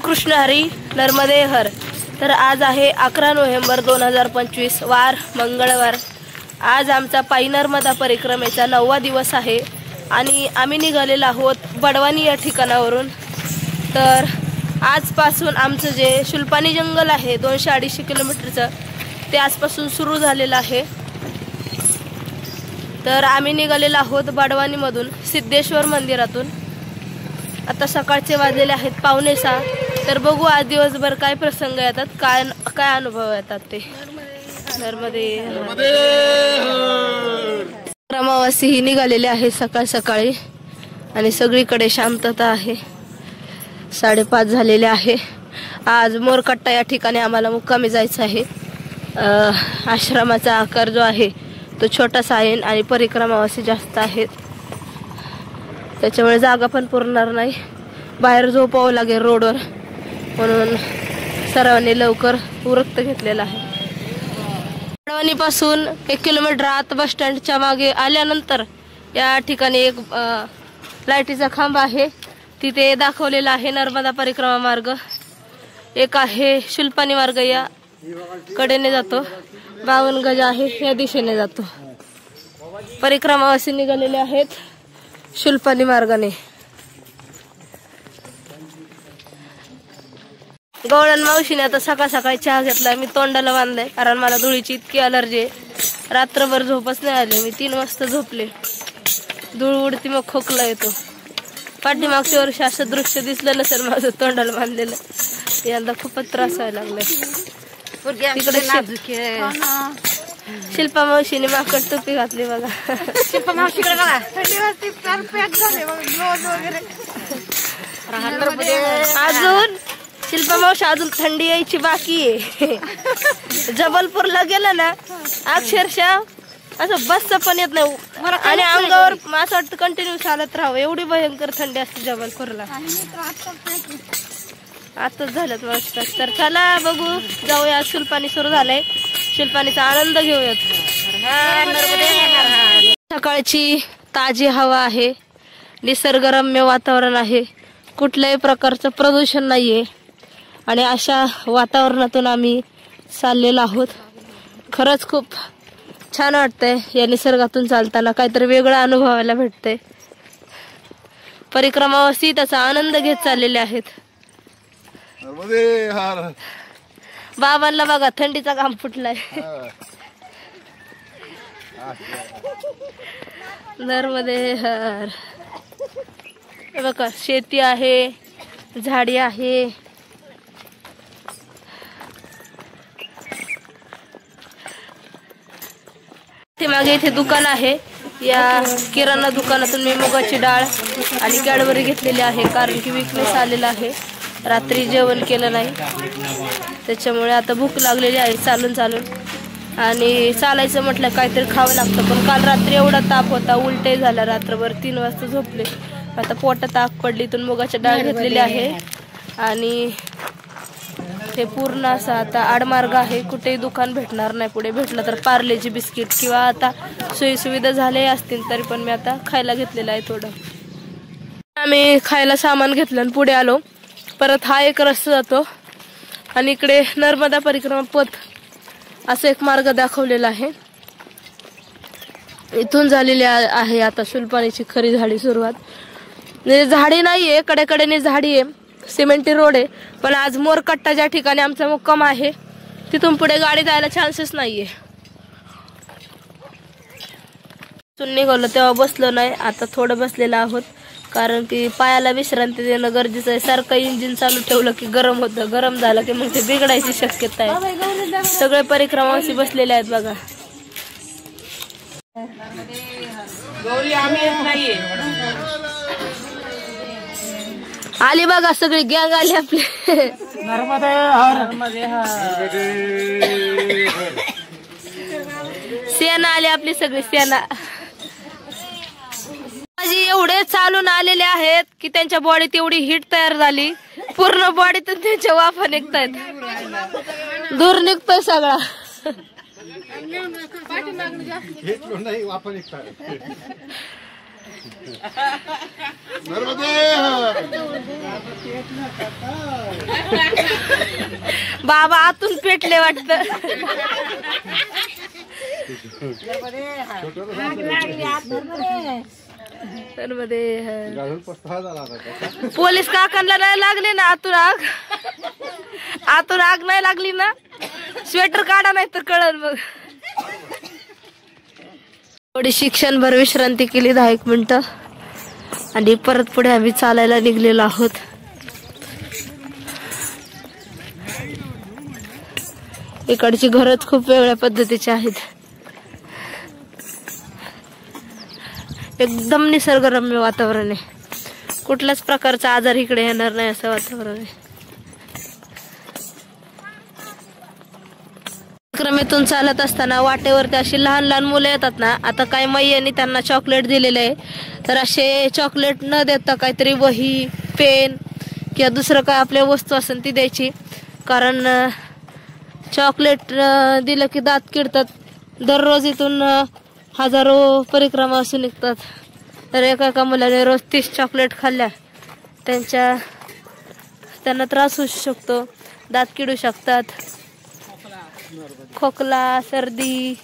कृष्ण हरी नर्मदे हर। तर आज आहे 11 नोव्हेंबर 2025 वार मंगळवार। आज आमचा पायी नर्मदा परिक्रमेचा 9वा दिवस आहे आणि आम्ही निघालेलो आहोत बडवानी या ठिकाणावरून। तर आजपासून आमचं जे शुल्पानी जंगल आहे 200-250 किलोमीटरचं ते आजपासून सुरू झालेलं आहे। तर आम्ही निघालेलो आहोत बडवानीमधून सिद्धेश्वर मंदिरातून। आता सकाळचे वाजलेले आहेत 5:45। तर बघू आज दिवसभर काय प्रसंग येतात, काय अनुभव येतात ते। नर्मदे अमावासी ही निघालेली आहे सकाळ सकाळी आणि सगळीकडे शांतता आहे। 5:30 झालेले आहे। आज मोरकट्टा या ठिकाणी आम्हाला मुक्कामी जायचं आहे। आश्रमाचा आकार जो आहे तो छोटासा आहे आणि परिक्रमावासी जास्त आहेत, त्याच्यामुळे जागा पण पुरणार नाही। बाहेर झोपावं लागेल रोडवर, म्हणून सर्वांनी लवकर उरकत घेतलेला आहे। बडवानीपासून 1 किलोमीटर आत बस स्टँडच्या मागे आल्यानंतर या ठिकाणी एक लाईटीचा खांब आहे, तिथे दाखवलेला आहे नर्मदा परिक्रमा मार्ग। एक आहे शुल्पानी मार्ग, या कडेने जातो। 52 गज आहे या दिशेने जातो। परिक्रमावासी निघालेले आहेत शुल्पानी मार्गाने। गवळण मावशीने आता सकाळ सकाळी चहा घेतला। मी तोंडाला बांधलाय कारण मला धुळीची इतकी अलर्जी आहे। रात्रभर झोपच नाही आली, मी 3 वाजता झोपले। धूळ उडती मग खोकला येतो। पाठीमागच्या वर्षी असं दृश्य दिसलं नसेल माझं तोंडाला बांधलेलं, यंदा खूपच त्रास व्हायला लागलाय। शिल्पा मावशीने माकड टोपी घातली बघा। शिल्पा मावशीकडे बघा, अजून शिल्पा मावशी अजून थंडी यायची बाकी आहे। जबलपूरला गेलं ना अक्षरशः असं बसचं पण येत नाही आणि अंगावर असं वाटतं कंटिन्यू चालत राहावं, एवढी भयंकर थंडी असते जबलपूरला। आताच झाल्यात मस्त। तर चला बघू, जाऊया। शुल्पानी सुरू झालंय, शुल्पानीचा आनंद घेऊयात। सकाळची ताजी हवा आहे, निसर्गरम्य वातावरण आहे, कुठल्याही प्रकारचं प्रदूषण नाहीये आणि अशा वातावरणातून आम्ही चाललेलो आहोत। खरंच खूप छान वाटतंय या निसर्गातून चालताना, काहीतरी वेगळं अनुभवायला भेटतंय। परिक्रमावासी त्याचा आनंद घेत चाललेले आहेत। बाबांना बघा थंडीचा घाम फुटलाय। नर्मदे हर। बघा शेती आहे, झाडी आहे। ते मागे इथे दुकान आहे, या किराणा दुकानातून मी मुगाची डाळ आणि कॅडबरी घेतलेली आहे कारण की वीकनेस आलेला आहे। रात्री जेवण केलं नाही त्याच्यामुळे आता भूक लागलेली आहे चालून आणि चालायचं म्हटलं काहीतरी खावं लागतं। पण काल रात्री एवढा ताप होता, उलटे झाला रात्रभर, 3 वाजता झोपले। आता पोटात आग पडली, इथून मुगाची डाळ घेतलेली आहे आणि हे पूर्ण असं आता आडमार्ग आहे, कुठेही दुकान भेटणार नाही। पुढे भेटलं तर पार्लेजी बिस्किट किंवा आता सोयी सुविधा झाले असतील तरी पण मी आता खायला घेतलेलं आहे थोडं। आम्ही खायला सामान घेतलं आणि पुढे आलो। परत हा एक रस्ता जातो आणि इकडे नर्मदा परिक्रमा पथ असं एक मार्ग दाखवलेला आहे। इथून झालेली आहे आता शुल्पानीची खरी झाडी सुरुवात। म्हणजे झाडी नाहीये, कडेकडेने झाडी आहे, सिमेंटी रोड आहे। पण आज मोरकट्टा ज्या ठिकाणी आमचा मुक्काम आहे तिथून पुढे गाडी जायला चान्सेस नाहीये। निघालो तेव्हा बसलो नाही, आता थोडं बसलेलं आहोत कारण की पायाला विश्रांती देणं गरजेचं आहे। सारखं इंजिन चालू ठेवलं की गरम होतं, गरम झालं की मग ते बिघडायची शक्यता आहे। सगळे परिक्रमावासी बसलेले आहेत बघा। आली बघा सगळी गँग आली आपली। सेना आली आपली सगळी सेना। एवढे चालून आलेले आहेत की त्यांच्या बॉडीत एवढी हीट तयार झाली, पूर्ण बॉडीतून त्यांच्या वाफा निघतायत, दूर निघतोय सगळा। बाबा आतून पेटले वाटत. पोलीस काकांना नाही लागले ना आतून आग, आतून आग नाही लागली ना, स्वेटर काढा नाही तर कळल मग. थोडी शिक्षणभर विश्रांती केली 10 मिनिटं आणि परत पुढे आम्ही चालायला निघलेलो आहोत. इकडची घरच खूप वेगळ्या पद्धतीची आहेत. एकदम निसर्गरम्य वातावरण आहे. कुठल्याच प्रकारचा आजार इकडे येणार नाही असं वातावरण आहे. क्रमेतून चालत असताना वाटेवरती अशी लहान लहान मुलं येतात ना. आता काय मैयानी त्यांना चॉकलेट दिलेले आहे, तर असे चॉकलेट न देता काहीतरी वही, पेन किंवा दुसरं काय आपल्या वस्तू असेल ती द्यायची. कारण चॉकलेट दिलं की दात किडतात. दररोज इथून हजारो परिक्रमा असून निघतात. तर एका मुलाने रोज 30 चॉकलेट खाल्ल्या त्यांना त्रास होऊ शकतो, दात किडू शकतात, खोकला, सर्दी,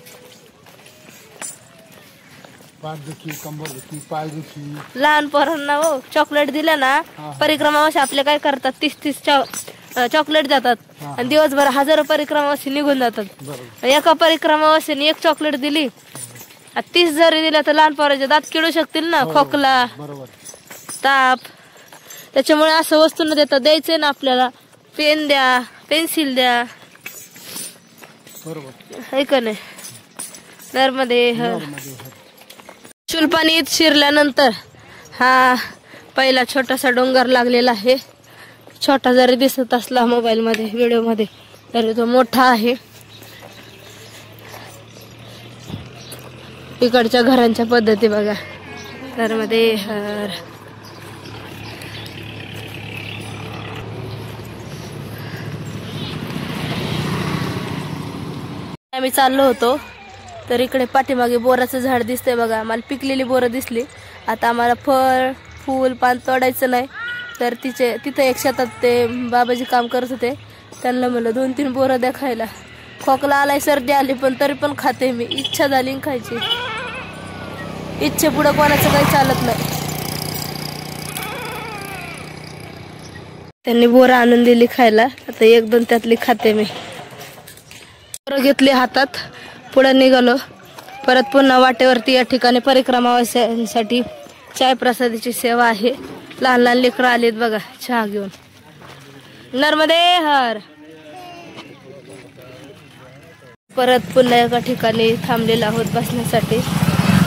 लहान पोरांना हो चॉकलेट दिलं ना परिक्रमावासी आपले काय करतात, 30 चॉकलेट जातात आणि दिवसभर हजारो परिक्रमावासी निघून जातात. एका परिक्रमावासीने 1 चॉकलेट दिली, 30 जरी दिल्या तर लहान पोराचे दात किडू शकतील ना, खोकला, ताप. त्याच्यामुळे असं वस्तू न देता द्यायचंय ना आपल्याला. पेन द्या, पेन्सिल द्या, है का नाही. नर्मदे शुल्पानीत शिरल्यानंतर हा पहिला छोटासा डोंगर लागलेला आहे. छोटा जरी दिसत असला मोबाईल मध्ये, व्हिडिओ मध्ये, तरी तो मोठा आहे. इकडच्या घरांच्या पद्धती बघा. नर्मदे हर. आम्ही चाललो होतो तर इकडे पाठीमागे बोराचं झाड दिसतंय बघा. मला पिकलेली बोरं दिसली. आता आम्हाला फळ, फूल, पान तोडायचं नाही, तर तिथं एक शेतात ते बाबाजी काम करत होते. त्यांना म्हणलं 2-3 बोरं द्या खायला. खोकला आलाय, सर्दी आली, पण तरी पण खाते मी. इच्छा झाली खायची. इच्छे पुढे कोणाचं काही चालत नाही. त्यांनी बोरं आणून दिली खायला. आता 1-2 त्यातली खाते मी. बोरं घेतली हातात, पुढे निघालो. परत पुन्हा वाटेवरती या ठिकाणी परिक्रमावासींसाठी चाय प्रसादीची सेवा आहे. लहान लहान लेकरं आलीत बघा चहा घेऊन. नर्मदे हर. परत पुन्हा एका ठिकाणी थांबलेलो आहोत बसण्यासाठी.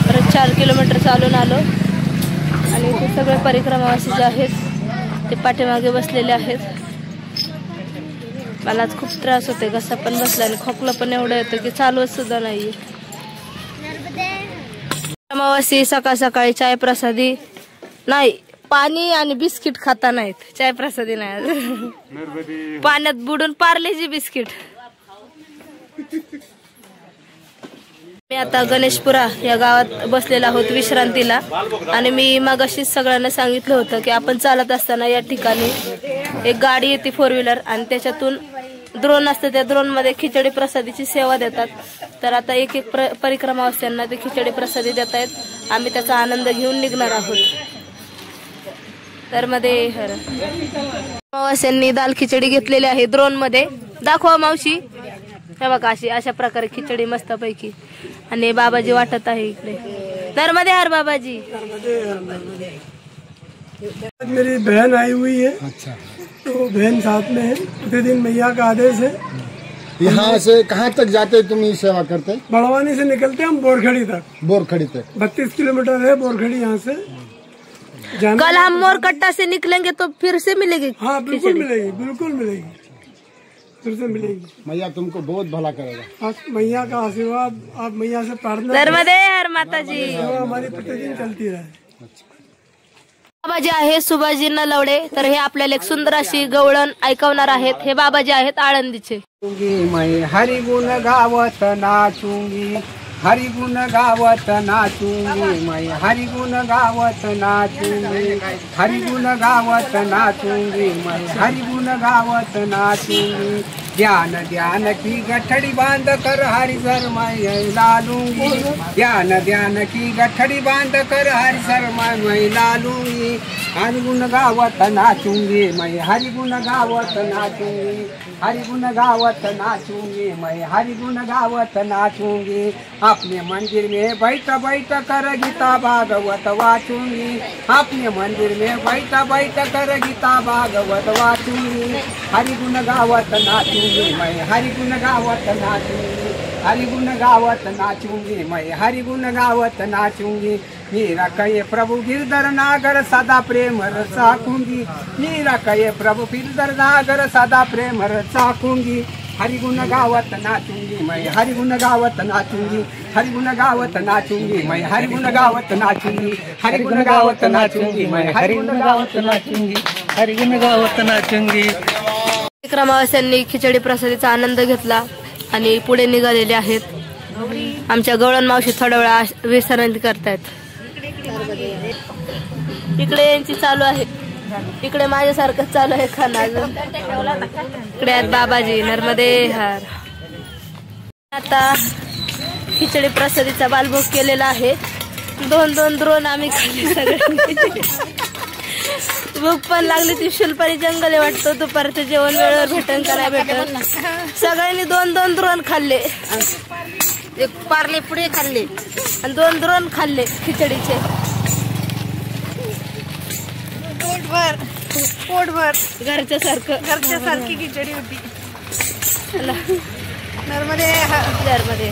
परत 4 किलोमीटर चालून आलो आणि ते सगळे परिक्रमावासी जे आहेत ते पाठीमागे बसलेले आहेत. मला आज खूप त्रास होते, घसा पण बसला आणि खोकला पण एवढं येतं की चालवत सुद्धा नाहीये. परिक्रमावासी सकाळ सकाळी चाय प्रसादी नाही, पाणी आणि बिस्किट खाता नाहीत. चाय प्रसादी नाही, पाण्यात बुडून पार्लेजी बिस्किट. मी आता गणेशपुरा या गावात बसलेला आहोत विश्रांतीला. आणि मी मगाशीच सगळ्यांना सांगितलं होतं की आपण चालत असताना या ठिकाणी एक गाडी येते 4 व्हीलर आणि त्याच्यातून द्रोण असतं. त्या द्रोण मध्ये खिचडी प्रसादीची सेवा देतात. तर आता एक परिक्रमावासींना ते खिचडी प्रसादी देत आहेत. आम्ही त्याचा आनंद घेऊन निघणार आहोत. तर मध्ये मावश्यांनी दाल खिचडी घेतलेली आहे द्रोण मध्ये. दाखवा मावशी. हे बघा अशा प्रकारे खिचडी मस्त पैकी. आणि बाबाजी वाटत आहे इकडे. नर्मदे हर बाबाजी. मेरी बहन आई हुई है. अच्छा. तो बहन साथ में है. प्रतिदिन मैया का आदेश है. यहाँ से कहाँ तक जाते तुम ये सेवा करते? बड़वानी से निकलते हम बोरखड़ी तक. बोरखड़ी तक 32 किलोमीटर है बोरखड़ी यहाँ से. कल हम मोरकट्टा से निकलेंगे तो फिर से मिलेगी. हाँ बिल्कुल मिलेगी, बिल्कुल मिलेगी, फिर से मिलेगी. मैया तुमको बहुत भला करेगा. आप मैया का आशीर्वाद, आप मैया से प्रार्थना. नर्मदे हर माताजी. हमारी प्रतिदिन चलती रहे. बाबाजी आहे सुभाजी नलवडे. तर हे आपल्याला एक सुंदर अशी गवळण ऐकवणार आहेत. हे बाबाजी आहेत आळंदीचे. मैं हरि गुण गावत नाचूंगी, हरिगुण गावत नाचूंगी मैं हरिगुण गावत नाचूंगी हरिगुण गावत नाचूंगी मैं हरिगुण गावत नाचूंगी ध्यान ध्यान की गठड़ी बांध कर हरिसर मैं लालूंगी ध्यान ध्यान की गठड़ी बांध कर हरिसर मैं लालूंगी हरिगुण गावत नाचूंगी मैं हरिगुण गावत नाचूंगी हरिगुण गावत नाचूंगी मैं हरिगुण गावत नाचूंगी अपने मंदिर में बैठ बैठ कर गीता भागवत वाचूंगी अपने मंदिर में बैठ बैठ कर गीता भागवत वाचूंगी हरिगुण गावत नाचूंगी मैं हरिगुण गावत नाचूंगी हरिगुण गावत नाचूंगी मैं हरिगुण गावत नाचूंगी मीरा कहे प्रभु गिरधर नागर सदा प्रेम रस साखूंगी मीरा कहे प्रभु गिरधर नागर सदा प्रेम रस साखूंगी हरिगुण गावत नाचूंगी मैं हरिगुण गावत नाचूंगी हरिगुण गावत नाचूंगी मैं हरिगुण गावत नाचूंगी हरिगुण गावत नाचूंगी मैं हरिगुण गावत नाचूंगी हरिगुण गावत नाचूंगी। विक्रमावास्यांनी खिचडी प्रसादीचा आनंद घेतला आणि पुढे निघालेले आहेत। आमच्या गवळण मावशी थोडा वेळ विश्रांती करतायत। इकडे यांची चालू आहे, इकडे माझ्यासारखं चालू आहे खाना अजून। इकडे आहेत बाबाजी नर्मदे हर। आता खिचडी प्रसादीचा बालभोग केलेला आहे। दोन दोन द्रोण आम्ही खाल्ले सगळ्यांनी। भूक पण लागली ती शुलपारी जंगल आहे वाटतं। दुपारचं जेवण वेळेवर भेटन का नाही भेटन। सगळ्यांनी दोन दोन द्रोण खाल्ले, एक पार्ले पुढे खाल्ले आणि दोन द्रोण खाल्ले खिचडीचे। पोटभर घरच्या सारखी खिचडी होती। नर्मदे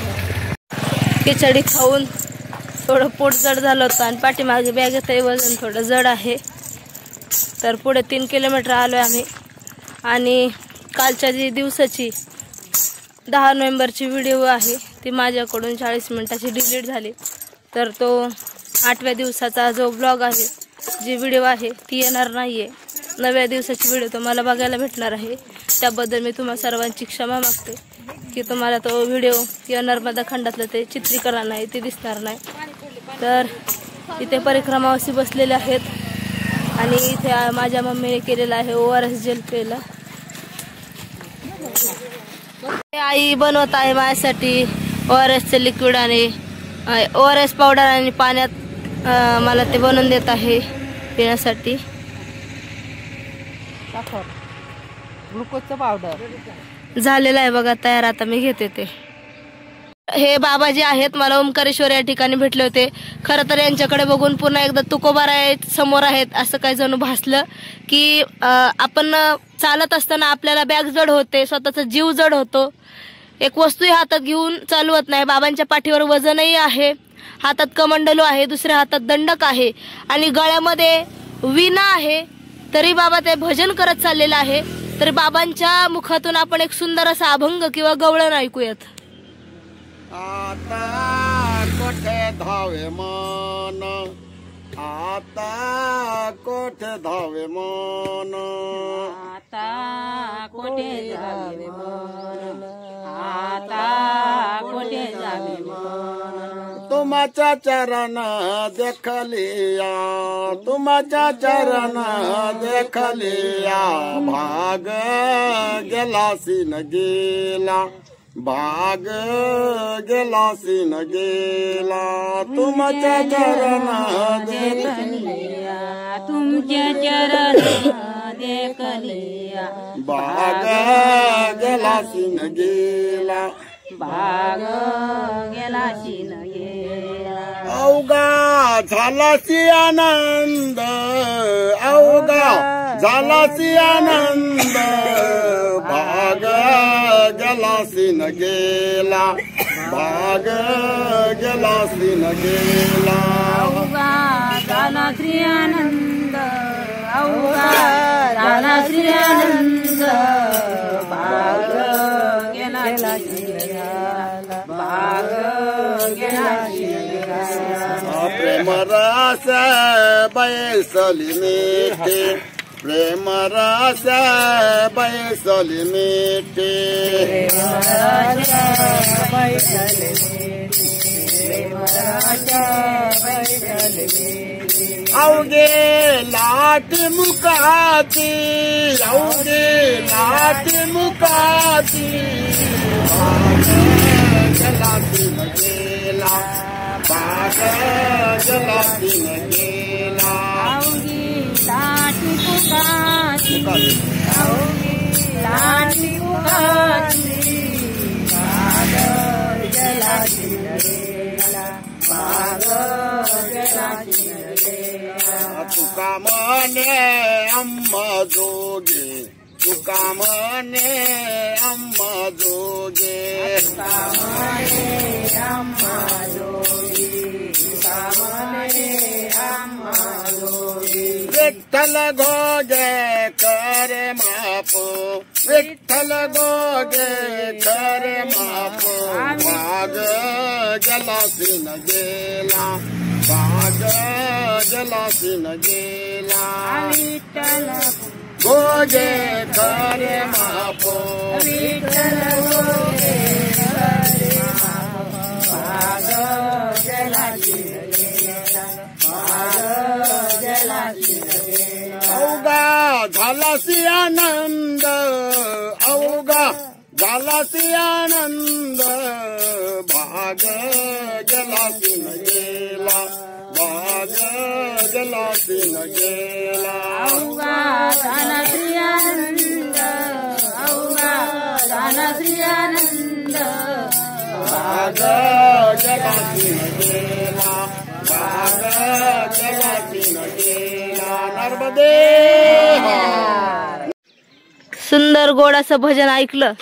खिचडी खाऊन थोडं पोट जड झालं होतं आणि पाठीमागे बॅगेतही वजन थोडं जड आहे। तर पुढे 3 किलोमीटर आलोय आम्ही। आणि कालच्या जी दिवसाची 10 नोव्हेंबरची व्हिडिओ आहे ती माझ्याकडून 40 मिनिटाची डिलीट झाली। तर तो 8व्या दिवसाचा जो ब्लॉग आहे, जी व्हिडिओ आहे ती येणार नाहीये। 9व्या दिवसाची व्हिडिओ तुम्हाला बघायला भेटणार आहे। त्याबद्दल मी तुम्हा सर्वांची क्षमा मागते की तुम्हाला तो व्हिडिओ या नर्मदा खंडातलं ते चित्रीकरण आहे ते दिसणार नाही। तर इथे परिक्रमावासी बसलेले आहेत आणि इथे माझ्या मम्मीने केलेला आहे ORS जेल पेला। आई बनवत आहे माझ्यासाठी ORSचं लिक्विड आणि ORS पावडर आणि पाण्यात मला ते बनवून देत आहे पिण्यासाठी। ग्लुकोजचं पावडर झालेलं आहे बघा तयार। आता मी घेते ते। हे बाबाजी आहेत, मला ओंकारेश्वर या ठिकाणी भेटले होते। खरं तर यांच्याकडे बघून पुन्हा एकदा तुकोबाराय समोर आहेत असं काही जणू भासलं की आपण चालत असताना आपल्याला बॅग जड होते, स्वतःचा जीव जड होतो। एक वस्तू हातात घेऊन चालवत नाही। बाबांच्या पाठीवर वजनही आहे, हातात कमंडलू आहे, दुसऱ्या हातात दंडक आहे आणि गळ्यामध्ये वीणा आहे। तरी बाबा ते भजन करत चाललेला आहे। तर बाबांच्या मुखातून आपण एक सुंदर असा अभंग किंवा गवळण ऐकूयात। आता कोठे धावे मन आता कोठे धावे मन आता कोठे जावे मन आता कोठे जावे मन तुमच्या चरण देखलिया तुमच्या चरण देखलिया भाग गेला सिन गेला भाग गेला सिन गेला तुमच्या चरण देखलिया तुमच्या चरण देखलिया भाग गेला सिन गेला भाग गेला सिन गेला अवघा झालासी आनंद अवघा झालासी आनंद भाग गेला सिन गेला भाग गेला सिन गेला अवघा झाला श्री आनंद अवघा झाला श्री आनंद भाग गेला भाग गेला प्रेम रस बैसली मीठे प्रेम रस बैसली मीठे अवघे लाट मुकाती अवघे लाट मुकाती जलाती न गेला बाग जलाती न गेला लाठी पुकाची लाठी पुकाची बाग जलाती न गेला बाग जलाती न गेला तुका म्हणे अम्मा जोगे तुका म्हणे अम्मा जोगे विठ्ठल गोगे करे माप विठ्ठल गोगे करे माप बाग जलाती न गेला बाग जलाती न गेला विठ्ठल गोगे करे माप विठ्ठल गोगे करे माप बाग जलाती न गेला बाग जलाती न गेला अवघा झालासी आनंद अवघा झालासी आनंद भाग जलाती न गेला भाग जलाती न गेला अवघा झाला श्री आनंद अवघा झाला श्री आनंद भाग जलाती न गेला भाग जलाती न गेला नर्मदे सुंदर गोड असं भजन ऐकलं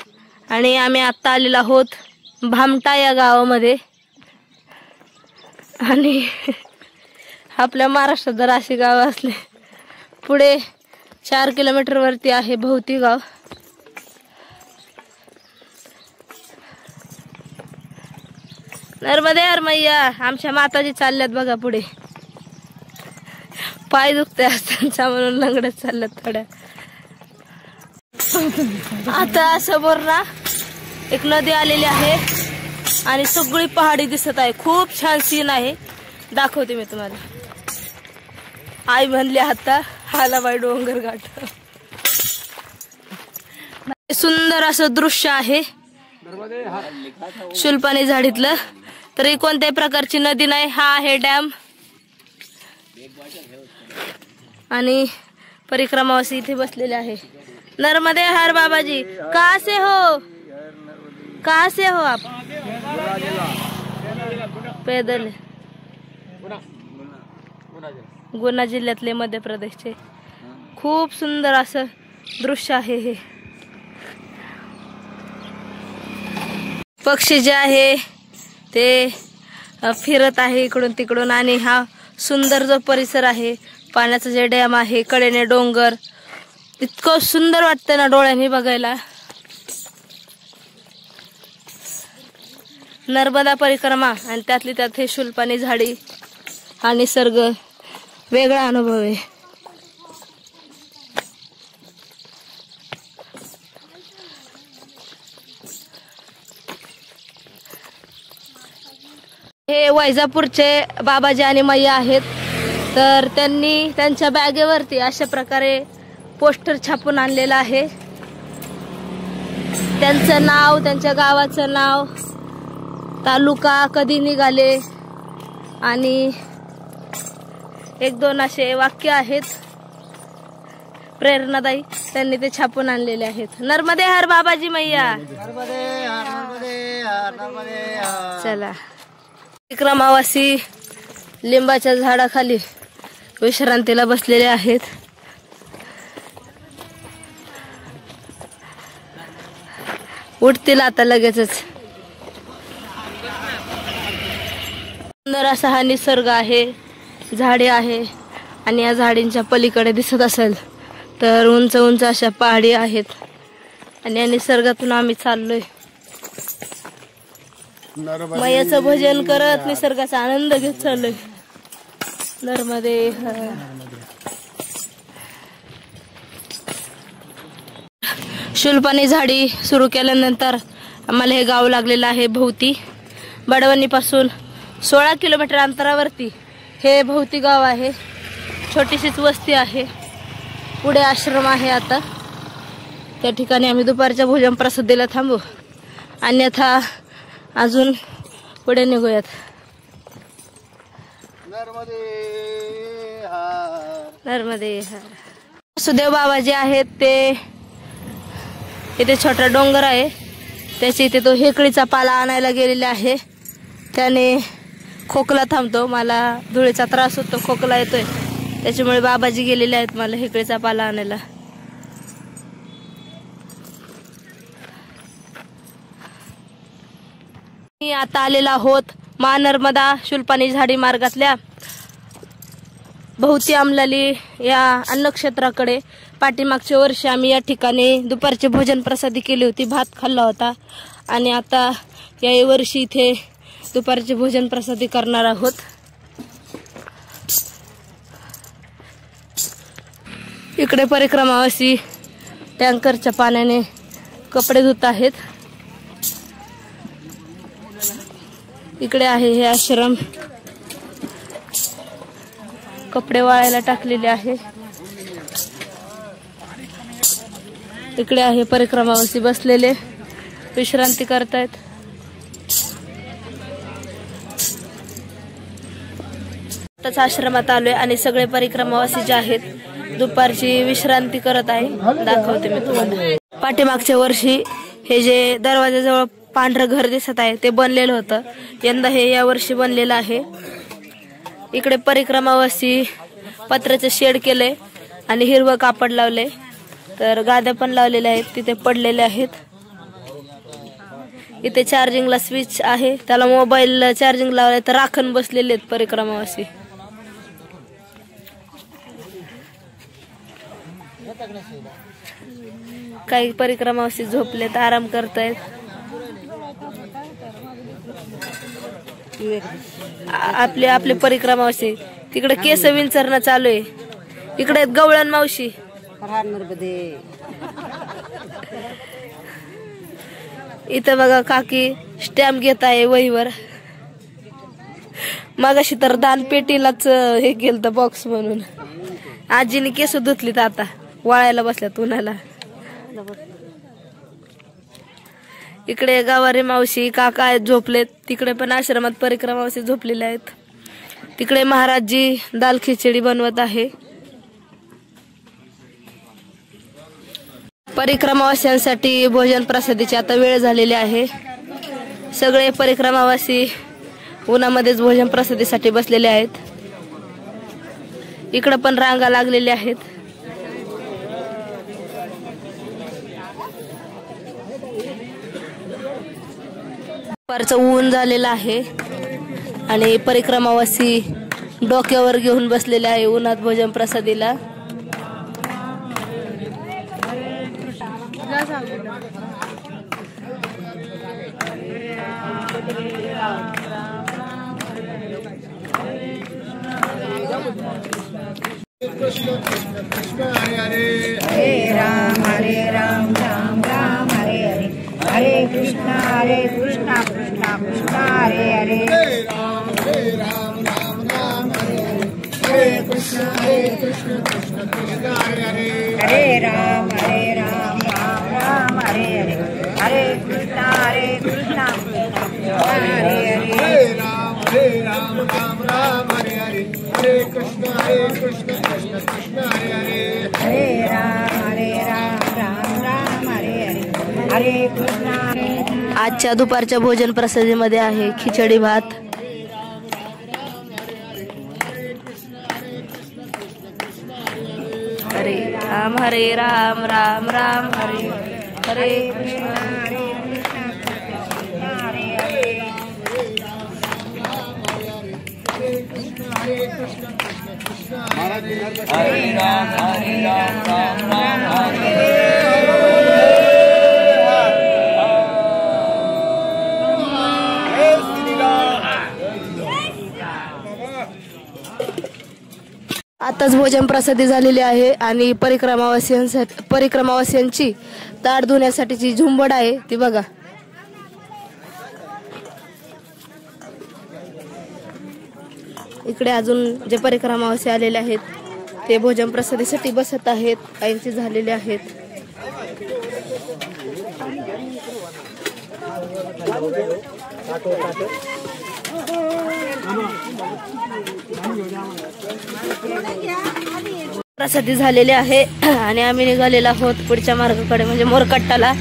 आणि आम्ही आता आलेलो आहोत भामटा या गावामध्ये. आणि आपल्या महाराष्ट्रात जर अशी गावं असले पुढे 4 किलोमीटर वरती आहे भोवती गाव. नर्मदे हर मैया आमच्या माताजी चालल्यात बघा पुढे. पाय दुखते असताना म्हणून लंगडत चालल्यात थोड्या. आता समोर ना एक नदी आलेली आहे आणि सगळी पहाडी दिसत आहे. खूप छान सीन आहे, दाखवते मी तुम्हाला. आई म्हणली आता आला बाई डोंगर घाट. सुंदर असं दृश्य आहे शुलपाणी झाडीतलं. तरी कोणत्याही प्रकारची नदी नाही, हा आहे डॅम. आणि परिक्रमावासी इथे बसलेले आहे. नर्मदे हर बाबाजी. कहाँ से हो, कहाँ से हो आप? पैदल. गुना जिल्ह्यातले मध्य प्रदेशचे. खूप सुंदर असं दृश्य आहे हे. पक्षी जे आहे ते फिरत आहे इकडून तिकडून. आणि हा सुंदर जो परिसर आहे, पाण्याचा जे डॅम आहे, कडेने डोंगर, इतकं सुंदर वाटतं ना डोळ्यांनी बघायला. नर्मदा परिक्रमा आणि त्यातली त्यात हे शुलपाणी झाडी हा निसर्ग वेगळा अनुभव आहे. हे वैजापूरचे बाबाजी आणि मैया आहेत. तर त्यांनी त्यांच्या बॅगेवरती अशा प्रकारे पोस्टर छापून आणलेलं आहे. त्यांचं नाव, त्यांच्या गावाचं नाव, तालुका, कधी निघाले आणि 1-2 असे वाक्य आहेत प्रेरणादायी. त्यांनी ते छापून आणलेले आहेत. नर्मदे हर बाबाजी मैया. चला. परिक्रमावासी लिंबाच्या झाडाखाली विश्रांतीला बसलेले आहेत. उठतील आता लगेचच. सुंदर असा हा निसर्ग आहे, झाडे आहे. आणि या झाडींच्या पलीकडे दिसत असेल तर उंच उंच अशा पहाडी आहेत. आणि या निसर्गातून आम्ही चाललोय मैयाचं भजन करत, निसर्गाचा आनंद घेत चाललोय. नर्मदे शुलपाणी झाडी सुरू केल्यानंतर आम्हाला हे गाव लागलेलं आहे भोवती. बडवणी पासून 16 किलोमीटर अंतरावरती हे भोवती गाव आहे. छोटीशीच वस्ती आहे. पुढे आश्रम आहे. आता त्या ठिकाणी आम्ही दुपारच्या भोजन प्रसादीला थांबू, अन्यथा अजून पुढे निघूयात. नर्मदे हर. सुदेव बाबा जे आहेत ते इथे छोटा डोंगर आहे, त्याची इथे तो हेकळीचा पाला आणायला गेलेला आहे. त्याने खोकला थांबतो. मला धुळीचा त्रास होतो, खोकला येतोय, त्याच्यामुळे बाबाजी गेलेले आहेत मला हेकळीचा पाला आणायला. मी आता आलेला आहोत नर्मदा शुल्पानी झाडी मार्गातल्या भोवती आमलाली या अन्नक्षेत्राकडे. पाठीमागच्या वर्षी आम्ही या ठिकाणी दुपारची भोजन प्रसादी केली होती, भात खाल्ला होता, आणि आता या वर्षी इथे दुपारची भोजन प्रसादी करणार आहोत. इकडे परिक्रमावासी टँकरच्या पाण्याने कपडे धुत आहेत. इकडे आहे हे आश्रम, कपडे वाळायला टाकलेले आहे. इकडे आहे परिक्रमावासी बसलेले, विश्रांती करतायत. आताच आश्रमात आलोय आणि सगळे परिक्रमावासी जे आहेत दुपारची विश्रांती करत आहे. दाखवते मी तुम्हाला. पाठीमागच्या वर्षी हे जे दरवाजाजवळ पांढरं घर दिसत आहे ते बनलेलं होतं. यंदा हे या वर्षी बनलेलं आहे. इकडे परिक्रमावासी पत्र्याचं शेड केलंय आणि हिरवं कापड लावलंय. तर गाद्या पण लावलेल्या आहेत, तिथे पडलेल्या आहेत. इथे चार्जिंगला स्विच आहे, त्याला मोबाईल चार्जिंग लावलाय, तर राखण बसलेले आहेत परिक्रमावासी. काही परिक्रमावासी झोपलेत, आराम करतायत. आपले आपले परिक्रमावासी तिकडे केस विंचरणं चालू आहे. इकडे आहेत गवळण मावशी. इथं बघा काकी स्टॅम्प घेत आहे वहीवर. मगाशी तर दानपेटीलाच हे केलं बॉक्स म्हणून. आजीने केस धुतलीत, आता वाळायला बसल्यात उन्हाला. इकडे गावारे मावशी काका आहेत झोपलेत. तिकडे पण आश्रमात परिक्रमावासी झोपलेले आहेत. तिकडे महाराजजी दाल खिचडी बनवत आहे. परिक्रमावास्यांसाठी भोजन प्रसादीची आता वेळ झालेली आहे. सगळे परिक्रमावासी उन्हामध्येच भोजन प्रसादीसाठी बसलेले आहेत. इकडे पण रांगा लागलेल्या आहेत. दुपारचं ऊन झालेलं आहे आणि परिक्रमावासी डोक्यावर घेऊन बसलेले आहे उन्हात भोजन प्रसादीला. हरे राम राम राम हरे हरे, हरे कृष्णा कृष्णा कृष्णा हरे हरे, हरे राम राम राम हरे हरे, हरे कृष्णा कृष्णा कृष्णा हरे हरे, हरे राम राम राम हरे हरे, हरे कृष्णा कृष्णा कृष्णा हरे हरे, हरे राम राम हरे हरे, हरे कृष्णा कृष्णा कृष्णा हरे हरे, हरे राम राम हरे हरे, हरे कृष्णा. आजच्या दुपारच्या भोजन प्रसादीमध्ये आहे खिचडी भात. हरे राम राम राम हरे हरे कृष्णा. हरे राम राम राम हरे आताच भोजन प्रसादी झालेली आहे आणि परिक्रमावासियांची ताट धुण्यासाठीची झुंबड आहे ती बघा. इकडे अजून जे परिक्रमावासी आलेले आहेत ते भोजन प्रसादीसाठी बसत आहेत, काहींचे झालेले आहेत. प्रसादी झालेले आहे आणि आम्ही निघालेलो आहोत पुढच्या मार्गाकडे, म्हणजे मोरकट्टाला.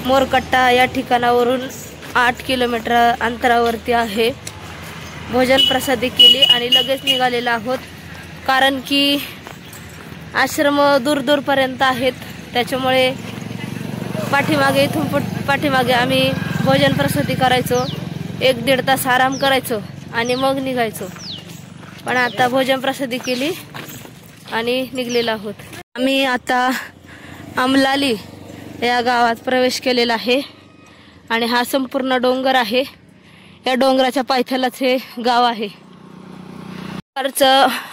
मोरकट्टा या ठिकाणावरून 8 किलोमीटर अंतरावरती आहे. भोजन प्रसादी केली आणि लगेच निघालेलो आहोत, कारण की आश्रम दूरपर्यंत आहेत. त्याच्यामुळे पाठीमागे इथून पाठीमागे आम्ही भोजन प्रसादी करायचो, 1-1.5 तास आराम करायचो आणि मग निघायचो. पण आता भोजन प्रसादी केली आणि निघलेलो आहोत. आम्ही आता अमलाली या गावात प्रवेश केलेला आहे आणि हा संपूर्ण डोंगर आहे. या डोंगराच्या पायथ्यालाच हे गाव आहे.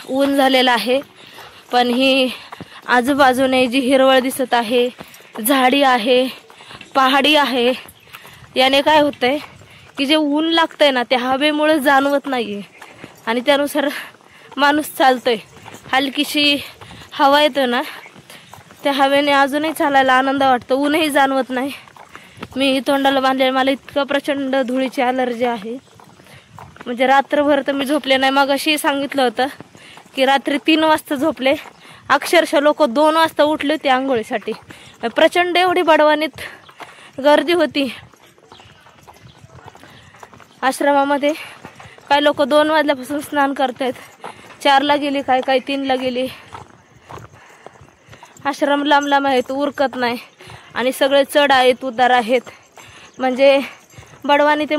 ऊन झालेलं आहे, पण ही आजूबाजूने जी हिरवळ दिसत आहे, झाडी आहे, पहाडी आहे, याने काय होतंय की जे ऊन लागतंय ना ते हवेमुळे जाणवत नाहीये आणि त्यानुसार माणूस चालतोय. हलकीशी हवा येतो ना, त्या हवेने अजूनही चालायला आनंद वाटतो, ऊनही जाणवत नाही. मी तोंडाला बांधले, मला इतकं प्रचंड धुळीची ॲलर्जी आहे, म्हणजे रात्रभर तर मी झोपले नाही. मग अशी सांगितलं होतं की रात्री 3 वाजता झोपले, अक्षरशः लोक 2 वाजता उठले होते आंघोळीसाठी. प्रचंड एवढी बडवानीत गर्दी होती आश्रमामध्ये. काही लोक 2 वाजल्यापासून स्नान करतायत, 4ला गेली, काही 3ला गेली. आश्रम लांब आहेत, उरकत नाही आणि सगळे चढ आहेत, उतार आहेत. म्हणजे बडवानी ते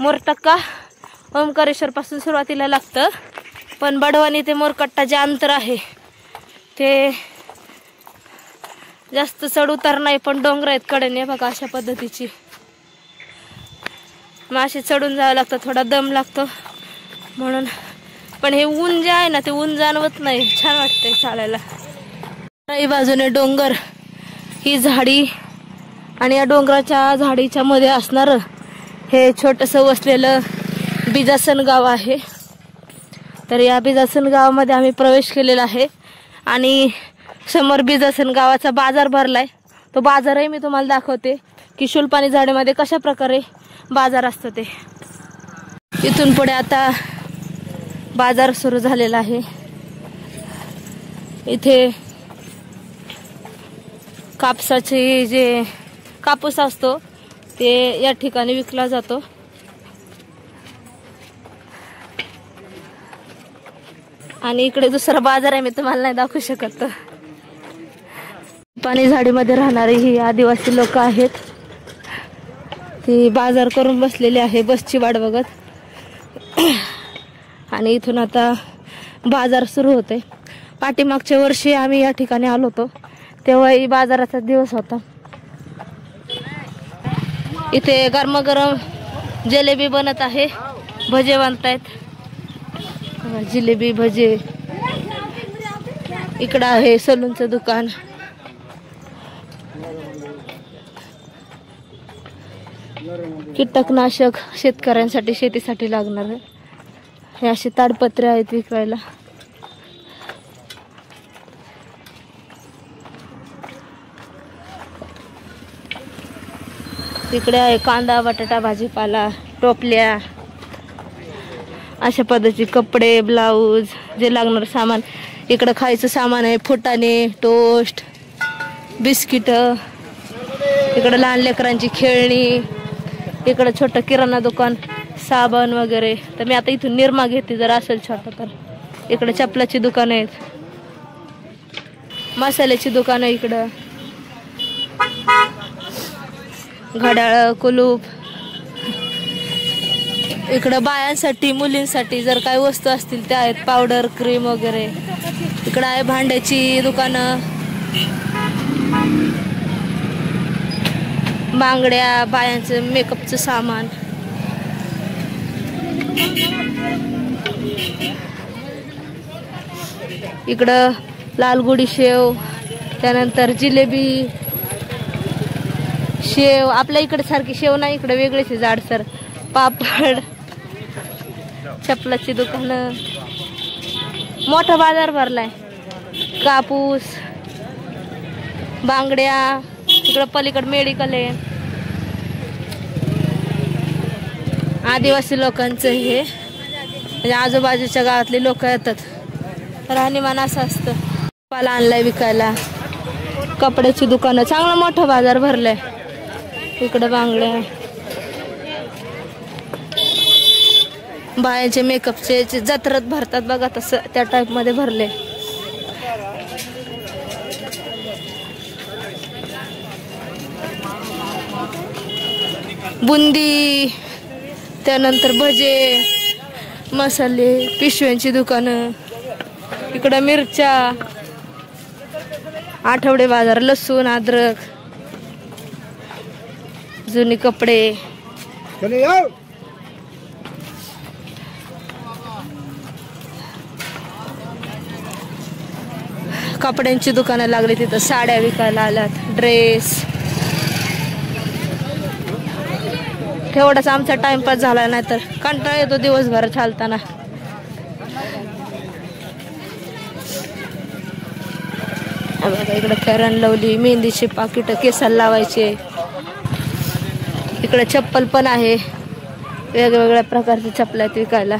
मोरटक्का ओंकारेश्वरपासून सुरुवातीला लागतं, पण बडवानी ते मोरकट्टा जे अंतर आहे ते जास्त चढ उतार नाही, पण डोंगर आहेत कडेने बघा अशा पद्धतीची. मग असे चढून जावं लागतं, थोडा दम लागतो म्हणून. पण हे ऊन जे आहे ना ते ऊन जाणवत नाही, छान वाटतंय चालायला. काही बाजूने डोंगर, ही झाडी आणि या डोंगराच्या झाडीच्या मध्ये असणार हे छोटंसं वसलेलं बिजासन गाव आहे. तर या बिजासन गावामध्ये आम्ही प्रवेश केलेला आहे आणि समोर बिजासन गावाचा बाजार भरलाय. तो बाजारही मी तुम्हाला दाखवते की शूलपाणी झाडीमध्ये कशा प्रकारे बाजार असतो ते. इथून पुढे आता बाजार सुरू झालेला आहे. इथे कापसाचे जे कापूस असतो ते या ठिकाणी विकला जातो. आणि इकडे दुसरा बाजार आहे, मी तुम्हाला नाही दाखवू शकत. पाणी झाडीमध्ये राहणारी ही आदिवासी लोक आहेत, ती बाजार करून बसलेली आहे बसची वाट बघत. आणि इथून आता बाजार सुरू होते. पाठीमागच्या वर्षी आम्ही या ठिकाणी आलो होतो, तेव्हाही बाजाराचा दिवस होता. इथे गरमागरम जिलेबी बनत आहे, भजे बनतायत, जिलेबी भजे. इकडं आहे सलूनचं दुकान. कीटकनाशक शेतकऱ्यांसाठी शेतीसाठी लागणार आहे. हे असे ताडपत्रे आहेत विकायला. इकडे आहे कांदा, बटाटा, भाजीपाला, टोपल्या, अशा पद्धतीचे कपडे, ब्लाऊज, जे लागणार सामान. इकडं खायचं सामान आहे, फुटाणे, टोस्ट, बिस्किट. इकडं लहान लेकरांची खेळणी. इकडं छोटं किराणा दुकान, साबण वगैरे. तर मी आता इथून निरमा घेते जर असेल छोटं तर. इकडे चपलाची दुकान आहेत, मसाल्याची दुकान आहे. इकडं घड्याळ, कुलूप. इकडं बायांसाठी, मुलींसाठी जर काही वस्तू असतील त्या आहेत, पावडर, क्रीम वगैरे. इकडं आहे भांड्याची दुकानं, बांगड्या, बायांचं मेकअपचं सामान. इकडं लालगुडी शेव, त्यानंतर जिलेबी, शेव. आपल्या इकडे सारखी शेव नाही, इकडे वेगळीच आहे, जाडसर. पापड, चपलाची दुकानं, मोठा बाजार भरलाय. कापूस, बांगड्या, इकडं पलीकडे मेडिकल आहे. आदिवासी लोकांचं हे म्हणजे आजूबाजूच्या गावातले लोक येतात. राहणीमान असं असतं. पाला आणलाय विकायला. कपड्याची दुकानं, चांगला मोठा बाजार भरलाय. इकडे बांगड्या, बायांचे मेकअपचे जत्रात भरतात बघा तसं त्या टाइप मध्ये भरले. बुंदी, त्यानंतर भजे, मसाले, पिशव्यांची दुकानं, इकडं मिरच्या, आठवडे बाजार, लसूण, अद्रक, जुनी कपडे. कपड्यांची दुकानं लागली तिथं. साड्या विकायला आल्यात, ड्रेस. तेवढाच आमचा टाइमपास झाला, नाही तर कंटाळा येतो दिवसभर चालताना. इकडे फेरन लवली, मेहंदीची पाकिट, केसाला लावायचे. इकडे चप्पल पण आहे, वेगवेगळ्या प्रकारची चप्पल आहेत विकायला.